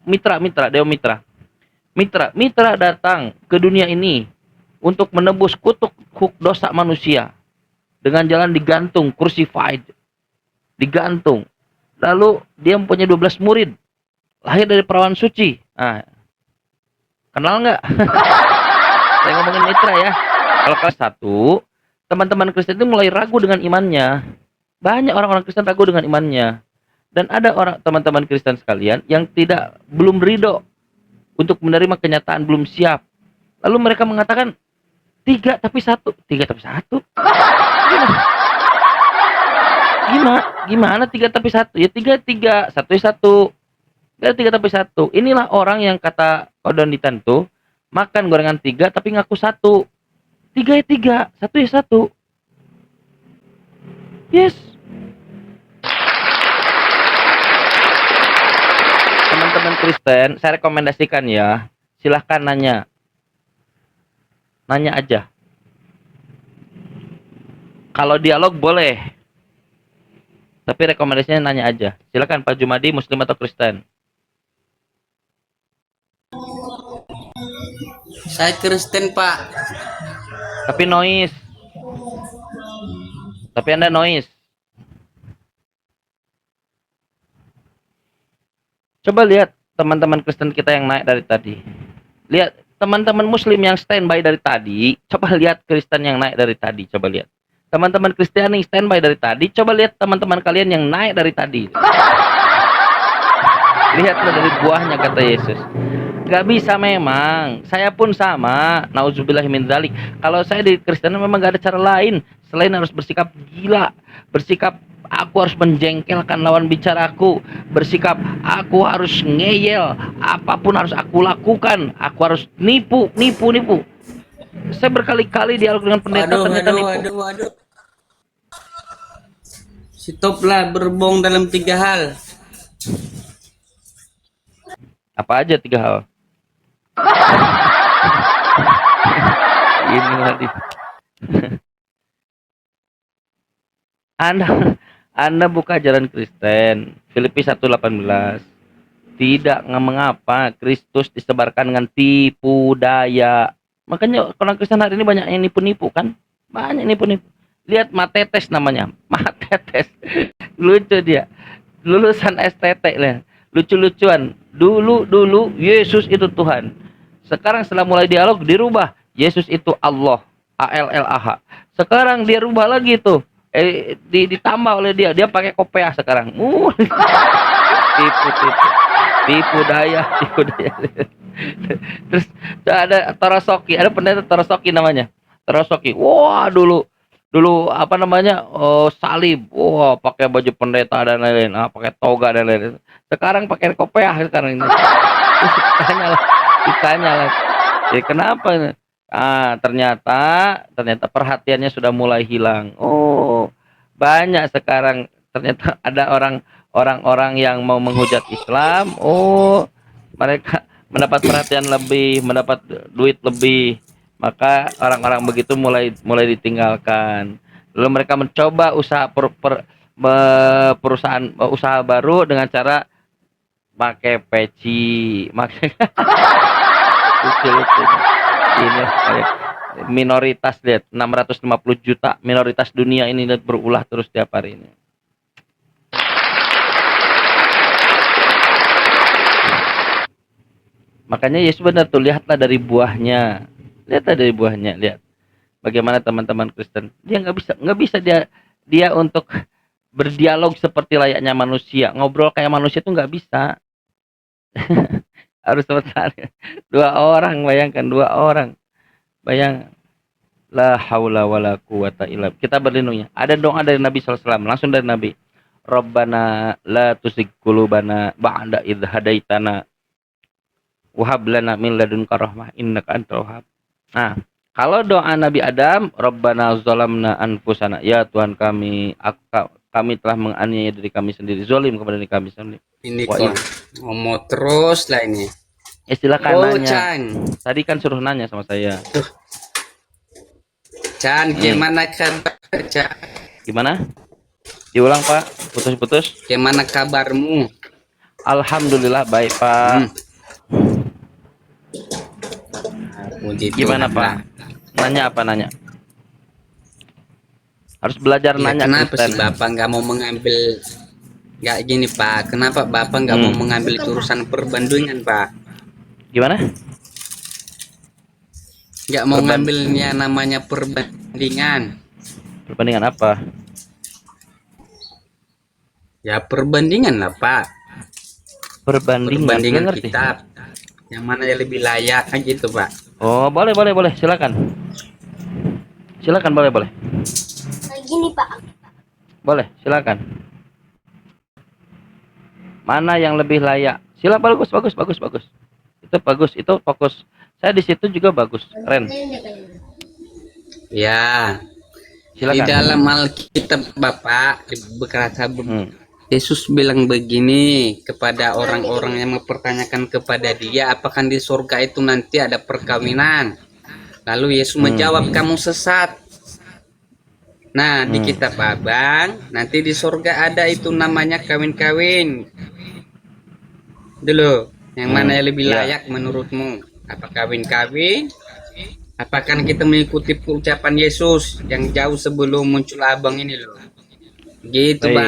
Mitra, Dewa Mitra. Mitra datang ke dunia ini untuk menebus kutuk dosa manusia dengan jalan digantung, crucified, digantung. Lalu dia mempunyai 12 murid, lahir dari perawan suci. Nah, kenal nggak? Saya ngomongin Mitra ya. Kalau kelas 1, teman-teman Kristen itu mulai ragu dengan imannya. Banyak orang-orang Kristen ragu dengan imannya. Dan ada teman-teman Kristen sekalian yang belum ridho untuk menerima kenyataan, belum siap. Lalu mereka mengatakan 3 tapi 1. Gimana 3 tapi 1? Ya 3, 1 ya 1. 3 tapi 1. Inilah orang yang kata Kodonitan tuh makan gorengan 3 tapi ngaku 1. 3 ya 3, 1 ya 1. Yes. Teman-teman Kristen, saya rekomendasikan ya, silahkan nanya aja. Kalau dialog boleh, tapi rekomendasinya nanya aja. Silakan Pak Jumadi, Muslim atau Kristen? Saya Kristen, Pak. Tapi noise. Tapi Anda noise. Coba lihat teman-teman Kristen kita yang naik dari tadi. Lihat teman-teman Muslim yang standby dari tadi. Coba lihat Kristen yang naik dari tadi. Coba lihat. Teman-teman Kristen yang standby dari tadi. Coba lihat teman-teman kalian yang naik dari tadi. Lihatlah dari buahnya, kata Yesus. Gak bisa memang. Saya pun sama. Nauzubillah min dzalik. Kalau saya di Kristen memang gak ada cara lain selain harus bersikap gila, bersikap aku harus menjengkelkan lawan bicaraku, bersikap aku harus ngeyel, apapun harus aku lakukan, aku harus nipu. Saya berkali-kali dialog dengan pendeta ternyata nipu. Waduh. Stoplah berbohong dalam 3 hal. Apa aja 3 hal? Ini tadi. Anda buka ajaran Kristen, Filipi 1:18. Tidak mengapa Kristus disebarkan dengan tipu daya. Makanya orang Kristen hari ini banyak yang nipu-nipu kan? Banyak nipu-nipu. Lihat Matetes namanya. Matetes. Lucu dia. Lulusan STT lah. Lucu-lucuan. Dulu Yesus itu Tuhan. Sekarang setelah mulai dialog dirubah. Yesus itu Allah. ALLAH. Sekarang dia rubah lagi tuh. Ditambah oleh dia pakai kopiah sekarang. Tipu. tipu daya, tipu daya. Terus ada Torosoki, ada pendeta Torosoki namanya. Torosoki. Wah, dulu dulu apa namanya? Oh, salib. Wah, pakai baju pendeta dan lain-lain. Ah, pakai toga dan lain-lain. Sekarang pakai kopiah sekarang ini. Terus ditanya lah. Ya, kenapa? Ah, ternyata perhatiannya sudah mulai hilang. Oh, banyak sekarang ternyata ada orang-orang yang mau menghujat Islam. Oh, mereka mendapat perhatian lebih, mendapat duit lebih. Maka orang-orang begitu mulai ditinggalkan. Lalu mereka mencoba perusahaan usaha baru dengan cara pakai peci, pakai lucu-lucu. Ini kayak minoritas, lihat 650 juta minoritas dunia ini lihat, berulah terus tiap hari ini. Makanya Yesus benar tuh, lihatlah dari buahnya. Lihatlah dari buahnya, lihat. Bagaimana teman-teman Kristen. Dia nggak bisa dia untuk berdialog seperti layaknya manusia. Ngobrol kayak manusia tuh nggak bisa. Harus sebentar. Dua orang, bayangkan, dua orang. Bayang, la haula wala quwata illa. Kita berlindungnya. Ada doa dari Nabi SAW, langsung dari Nabi. Rabbana la tuzigh qulubana ba'da idh hadaitana wa hab lana min ladunka rahmah innaka antal wahhab. Nah, kalau doa Nabi Adam, Rabbana zalamna anfusana, ya Tuhan kami, kami telah menganiaya diri kami sendiri, zalim kepada diri kami sendiri. Ini Wah, kok ngomong terus lah ini. Silakan Oh, nanya. Chan. Tadi kan suruh nanya sama saya. Chan, gimana kabar, Chan? Gimana? Diulang, Pak. Putus-putus. Gimana kabarmu? Alhamdulillah baik, Pak. Puji Gimana, Tuhan Pak? lah. Nanya apa nanya? Harus belajar Ya, nanya kenapa Kristen. sih Bapak nggak mau mengambil, nggak gini Pak? Kenapa Bapak nggak mau mengambil urusan perbandingan, Pak? Gimana? Nggak mau ngambilnya namanya perbandingan. Perbandingan apa? Ya perbandingan lah Pak. Perbandingan ngerti. kitab. Yang mana yang lebih layak kan gitu Pak. Oh, boleh. Silakan. Silakan, boleh. Gini Pak, Boleh, silakan. Mana yang lebih layak? Sila, bagus. Itu bagus, itu fokus. Saya di situ juga bagus, keren. Ya, di Silakan. dalam Alkitab Bapak berkata Yesus bilang begini kepada orang-orang yang mempertanyakan kepada dia, apakah di surga itu nanti ada perkawinan? Lalu Yesus menjawab, kamu sesat. Nah, di kitab Abang, nanti di surga ada itu namanya kawin-kawin. Dulu, yang mana yang lebih layak menurutmu? Apa kawin-kawin? Apakah kita mengikuti ucapan Yesus yang jauh sebelum muncul Abang ini loh? Gitu, Baik.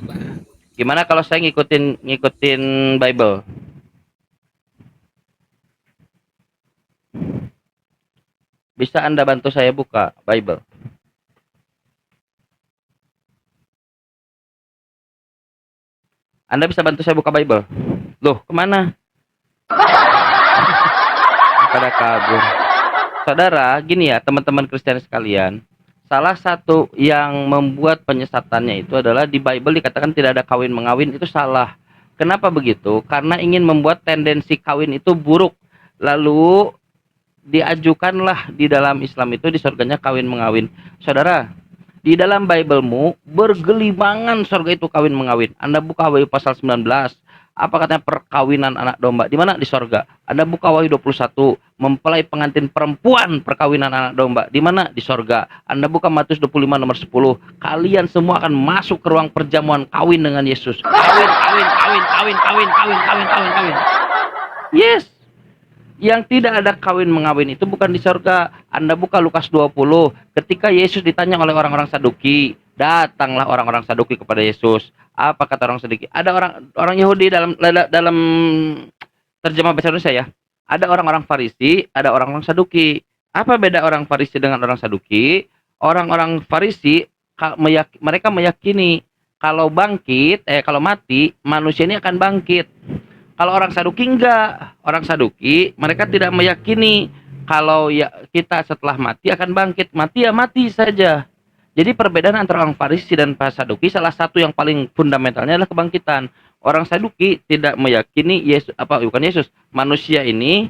Bang. Gimana kalau saya ngikutin Bible? Bisa Anda bantu saya buka Bible? Anda bisa bantu saya buka Bible? Loh, kemana? Pada kabur. Saudara, gini ya, teman-teman Kristen sekalian. Salah satu yang membuat penyesatannya itu adalah di Bible dikatakan tidak ada kawin mengawin, itu salah. Kenapa begitu? Karena ingin membuat tendensi kawin itu buruk. Lalu diajukanlah di dalam Islam itu di surganya kawin mengawin. Saudara, di dalam Biblemu bergelimangan surga itu kawin mengawin. Anda buka Wahyu pasal 19. Apa katanya perkawinan anak domba? Di mana? Di sorga. Anda buka Wahyu 21, mempelai pengantin perempuan perkawinan anak domba. Di mana? Di sorga. Anda buka Matius 25 nomor 10. Kalian semua akan masuk ke ruang perjamuan kawin dengan Yesus. Kawin. Yes. Yang tidak ada kawin mengawin itu bukan di sorga. Anda buka Lukas 20. Ketika Yesus ditanya oleh orang-orang Saduki, datanglah orang-orang Saduki kepada Yesus. Apa kata orang Saduki? Ada orang Yahudi dalam terjemah bahasa Indonesia ya. Ada orang-orang Farisi, ada orang-orang Saduki. Apa beda orang Farisi dengan orang Saduki? Orang-orang Farisi mereka meyakini kalau mati manusia ini akan bangkit. Kalau orang Saduki enggak. Orang Saduki mereka tidak meyakini kalau ya kita setelah mati akan bangkit. Mati ya mati saja. Jadi perbedaan antara orang Farisi dan para Saduki salah satu yang paling fundamentalnya adalah kebangkitan. Orang Saduki tidak meyakini Yesus bukan Yesus, manusia ini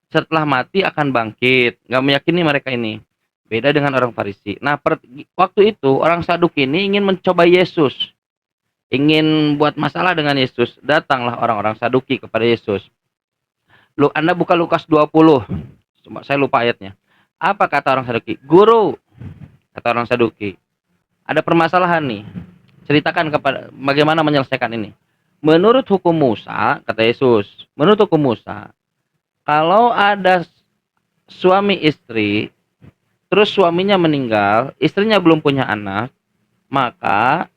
setelah mati akan bangkit. Nggak meyakini mereka ini. Beda dengan orang Farisi. Nah, waktu itu orang Saduki ini ingin mencoba Yesus. Ingin buat masalah dengan Yesus. Datanglah orang-orang Saduki kepada Yesus. Anda buka Lukas 20. Saya lupa ayatnya. Apa kata orang Saduki? Guru, kata orang Saduki, ada permasalahan nih. Ceritakan kepada bagaimana menyelesaikan ini. Menurut hukum Musa, kata Yesus, menurut hukum Musa, kalau ada suami istri, terus suaminya meninggal, istrinya belum punya anak, maka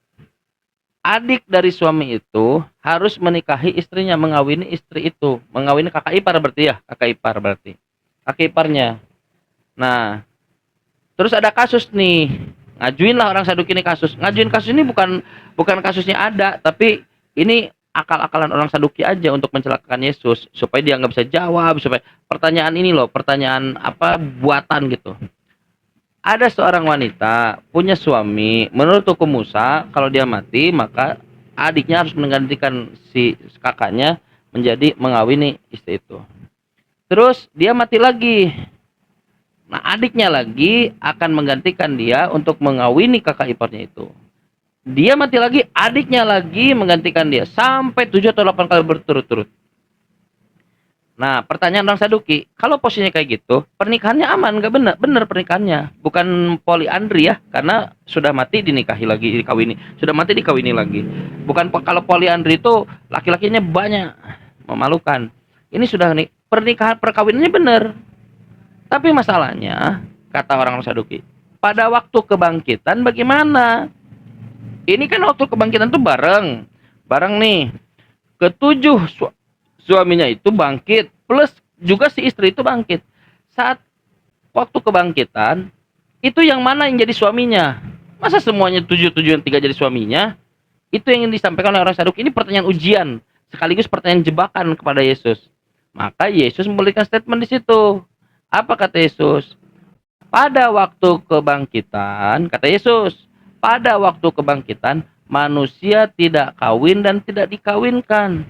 adik dari suami itu harus menikahi istrinya, mengawini istri itu, mengawini kakak ipar berarti ya, kakak ipar berarti, kakak iparnya. Nah, terus ada kasus nih, ngajuinlah orang Saduki ini kasus. Ngajuin kasus ini bukan kasusnya ada, tapi ini akal-akalan orang Saduki aja untuk mencelakakan Yesus supaya dia nggak bisa jawab, supaya pertanyaan ini loh, pertanyaan apa buatan gitu. Ada seorang wanita punya suami, menurut hukum Musa kalau dia mati maka adiknya harus menggantikan si kakaknya menjadi mengawini istri itu. Terus dia mati lagi. Nah, adiknya lagi akan menggantikan dia untuk mengawini kakak iparnya itu. Dia mati lagi, adiknya lagi menggantikan dia sampai 7 atau 8 kali berturut-turut. Nah, pertanyaan orang Saduki, kalau posisinya kayak gitu, pernikahannya aman, nggak benar? Benar pernikahannya, bukan poliandri ya, karena sudah mati dinikahi lagi, dikawini, sudah mati dikawini lagi. Bukan kalau poliandri itu laki-lakinya banyak, memalukan. Ini sudah nih pernikahan perkawinannya benar. Tapi masalahnya, kata orang Saduki, pada waktu kebangkitan bagaimana? Ini kan waktu kebangkitan tuh bareng nih. Ketujuh suaminya itu bangkit, plus juga si istri itu bangkit. Saat waktu kebangkitan, itu yang mana yang jadi suaminya? Masa semuanya 7 yang 3 jadi suaminya? Itu yang disampaikan oleh orang Saduki. Ini pertanyaan ujian, sekaligus pertanyaan jebakan kepada Yesus. Maka Yesus memberikan statement di situ. Apa kata Yesus? Pada waktu kebangkitan, kata Yesus, pada waktu kebangkitan, manusia tidak kawin dan tidak dikawinkan.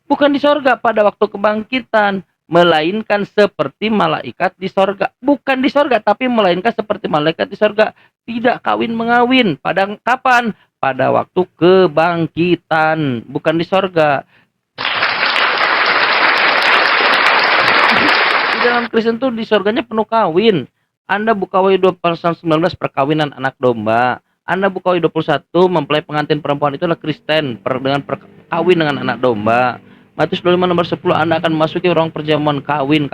Bukan di sorga pada waktu kebangkitan, melainkan seperti malaikat di sorga. Bukan di sorga, tapi melainkan seperti malaikat di sorga. Tidak kawin mengawin. Pada kapan? Pada waktu kebangkitan, bukan di sorga. Di dalam Kristen tuh di sorganya penuh kawin. Anda buka Wahyu 19 perkawinan anak domba. Anda buka Wahyu 21 mempelai pengantin perempuan itu adalah Kristen dengan kawin dengan anak domba. Matius 25 nomor 10, Anda akan memasuki ruang perjamuan kawin.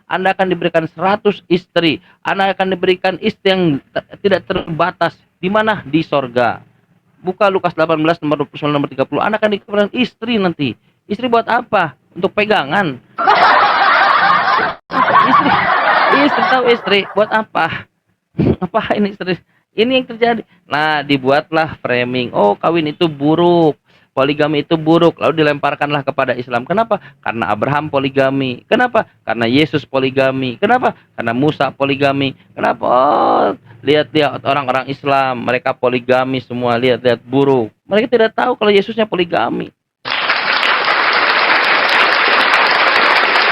Anda akan diberikan 100 istri. Anda akan diberikan istri yang tidak terbatas. Di mana? Di sorga. Buka Lukas 18 nomor 29 nomor 30. Anda akan diberikan istri nanti. Istri buat apa? Untuk pegangan. Istri tahu istri buat apa? Apa ini istri? Ini yang terjadi. Nah, dibuatlah framing. Oh, kawin itu buruk. Poligami itu buruk, lalu dilemparkanlah kepada Islam. Kenapa? Karena Abraham poligami. Kenapa? Karena Yesus poligami. Kenapa? Karena Musa poligami. Kenapa? Oh, lihat-lihat orang-orang Islam, mereka poligami semua. Lihat-lihat buruk. Mereka tidak tahu kalau Yesusnya poligami.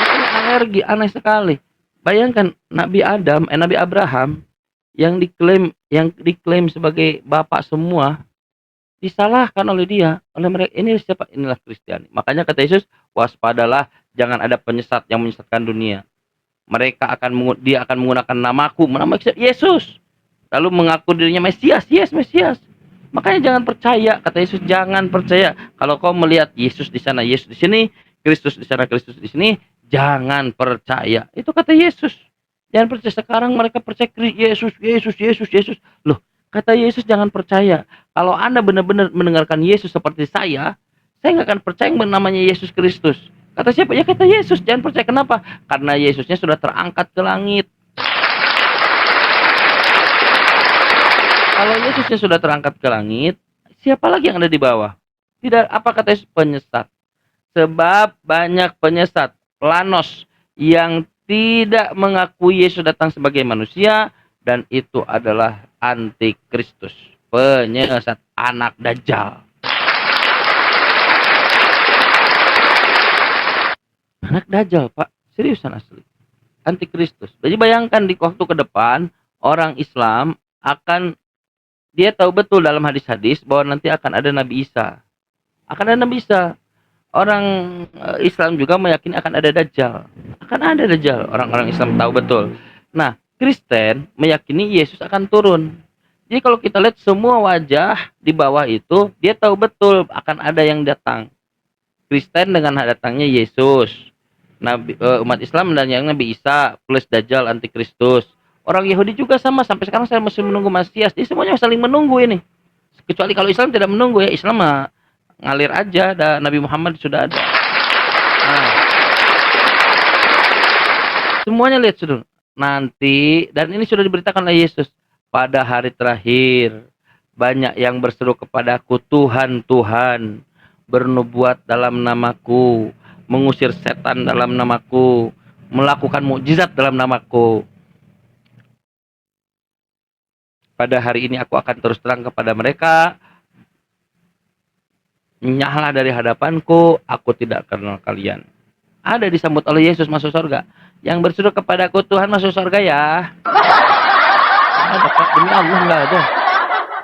Ini alergi, aneh sekali. Bayangkan Nabi Abraham yang diklaim sebagai bapak semua, disalahkan oleh mereka. Ini siapa? Inilah Kristiani. Makanya kata Yesus, waspadalah, jangan ada penyesat yang menyesatkan dunia. Dia akan menggunakan namaku, nama Yesus, lalu mengaku dirinya Mesias. Mesias. Makanya jangan percaya, kata Yesus, jangan percaya. Kalau kau melihat Yesus di sana, Yesus di sini, Kristus di sana, Kristus di sini, jangan percaya. Itu kata Yesus. Jangan percaya. Sekarang mereka percaya Yesus. Loh, kata Yesus jangan percaya. Kalau Anda benar-benar mendengarkan Yesus seperti saya nggak akan percaya yang namanya Yesus Kristus. Kata siapa? Ya kata Yesus. Jangan percaya. Kenapa? Karena Yesusnya sudah terangkat ke langit. Kalau Yesusnya sudah terangkat ke langit, siapa lagi yang ada di bawah? Tidak, apa kata Yesus? Penyesat. Sebab banyak penyesat, planos, yang tidak mengakui Yesus datang sebagai manusia, dan itu adalah antikristus, penyesat, anak Dajjal. Anak Dajjal, Pak. Seriusan asli. Antikristus. Jadi bayangkan di waktu ke depan, orang Islam akan, dia tahu betul dalam hadis-hadis bahwa nanti akan ada Nabi Isa. Akan ada Nabi Isa. Orang Islam juga meyakini akan ada Dajjal. Akan ada Dajjal. Orang-orang Islam tahu betul. Nah, Kristen meyakini Yesus akan turun. Jadi kalau kita lihat semua wajah di bawah itu, dia tahu betul akan ada yang datang. Kristen dengan datangnya Yesus. Nabi, umat Islam dan yang Nabi Isa plus Dajjal antikristus. Orang Yahudi juga sama, sampai sekarang saya masih menunggu Masias. Jadi semuanya saling menunggu ini. Kecuali kalau Islam tidak menunggu ya, Islam mah ngalir aja, dan Nabi Muhammad sudah ada. Nah, semuanya lihat sudah. Nanti, dan ini sudah diberitakan oleh Yesus, pada hari terakhir banyak yang berseru kepadaku, Tuhan, Tuhan, bernubuat dalam namaku, mengusir setan dalam namaku, melakukan mukjizat dalam namaku. Pada hari ini aku akan terus terang kepada mereka, nyahlah dari hadapanku, aku tidak kenal kalian. Ada disambut oleh Yesus masuk surga. Yang berseru kepadaku, Tuhan masuk surga ya. Ada, Pak. Demi Allah nggak ada.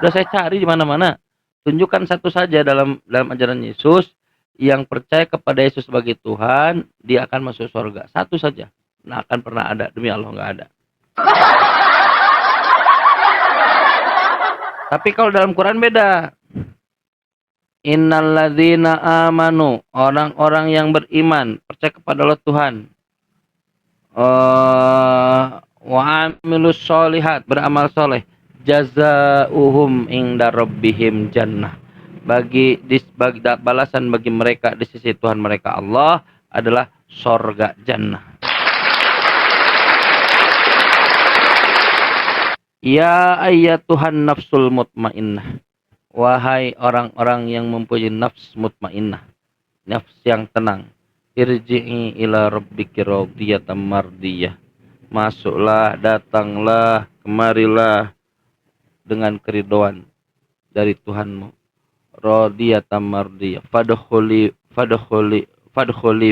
Udah saya cari di mana-mana. Tunjukkan satu saja dalam ajaran Yesus yang percaya kepada Yesus sebagai Tuhan, dia akan masuk surga. Satu saja. Nah, akan pernah ada. Demi Allah nggak ada. Tapi kalau dalam Quran beda. Innalladzina amanu, orang-orang yang beriman, percaya kepada Allah Tuhan. Wa amilus sholihat, beramal soleh. Jazauhum inda rabbihim jannah. Balasan bagi mereka di sisi Tuhan mereka Allah adalah sorga jannah. Ya ayyatuhan nafsul mutmainnah. Wahai orang-orang yang mempunyai nafs mutmainnah, nafs yang tenang, irji'i ila rabbiki radiyatan mardiyah. Masuklah, datanglah, kemarilah dengan keriduan dari Tuhanmu. Radiyatan mardiyah. Fadkhuli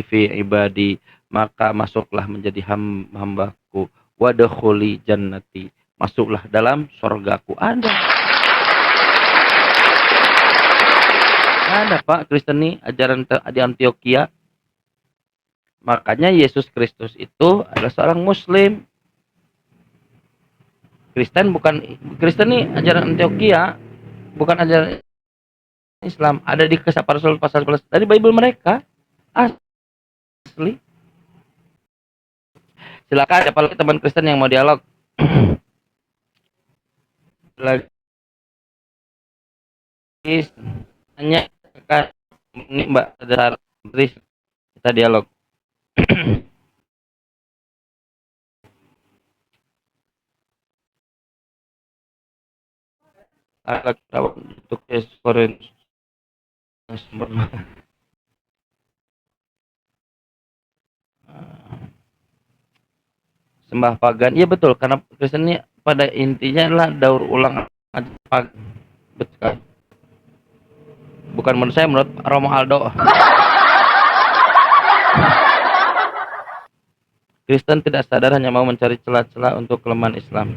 fi ibadi, maka masuklah menjadi hambaku. Wadkhuli jannati, masuklah dalam surgaku. Ada Pak Kristen nih ajaran di Antioquia. Makanya Yesus Kristus itu adalah seorang Muslim. Kristen nih ajaran Antioquia, bukan ajaran Islam. Ada di Kisah Para Rasul pasal 11 dari Bible mereka. Asli. Silakan apalagi teman Kristen yang mau dialog. Lagi tanya kan ini Mbak ada kita dialog. Untuk foreign sembah pagan. Iya betul, karena Kristen ini pada intinya adalah daur ulang betul. Bukan menurut saya, menurut Romo Aldo. Kristen tidak sadar hanya mau mencari celah-celah untuk kelemahan Islam.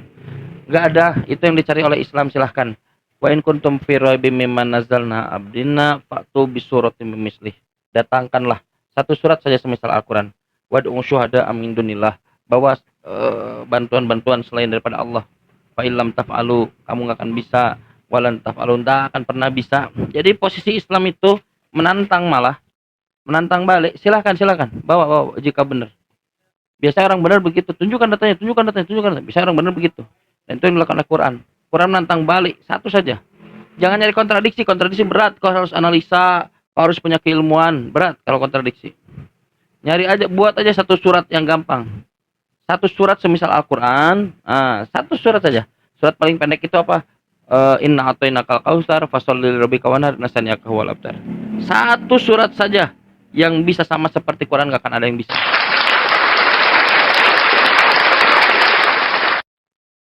Enggak ada, itu yang dicari oleh Islam, silahkan. Wa in kuntum fi raibim mimman nazzalna abdina fa'tu bi suratin mislih. Datangkanlah satu surat saja semisal Al-Qur'an. Wad'u syuhada min dunillah, bawa bantuan-bantuan selain daripada Allah. Fa illam taf'alu, kamu enggak akan bisa. Walan taf'alun, tak akan pernah bisa. Jadi posisi Islam itu menantang, malah menantang balik. Silahkan bawa jika benar. Biasanya orang benar begitu, tunjukkan datanya. Bisa orang benar begitu. Dan itu yang dilakukan Al-Quran. Quran menantang balik, satu saja. Jangan nyari kontradiksi berat. Kau harus analisa, kau harus punya keilmuan, berat kalau kontradiksi. Nyari aja, buat aja satu surat yang gampang. Satu surat semisal Al-Quran, satu surat saja. Surat paling pendek itu apa? Inna a'tainakal kautsar fasholli lirabbika wanhar, nasaniyaka huwal abtar. Satu surat saja. yang bisa sama seperti Quran, gak akan ada yang bisa.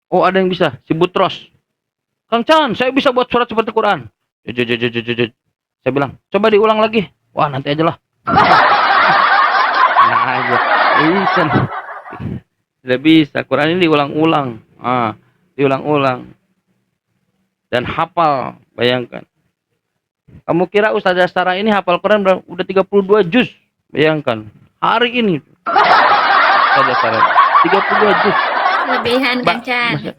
Oh, ada yang bisa, si Butros. Kang Chan, saya bisa buat surat seperti Quran. Saya bilang, coba diulang lagi. Wah, nanti aja lah. Nah aja. Bisa. Tidak bisa. Quran ini diulang-ulang. Diulang-ulang. Dan hafal, bayangkan. Kamu kira Ustazah Sarah ini hafal Quran udah 32 juz? Bayangkan. Hari ini. Ustazah Sarah 32 juz. Kelebihan Kang Chan.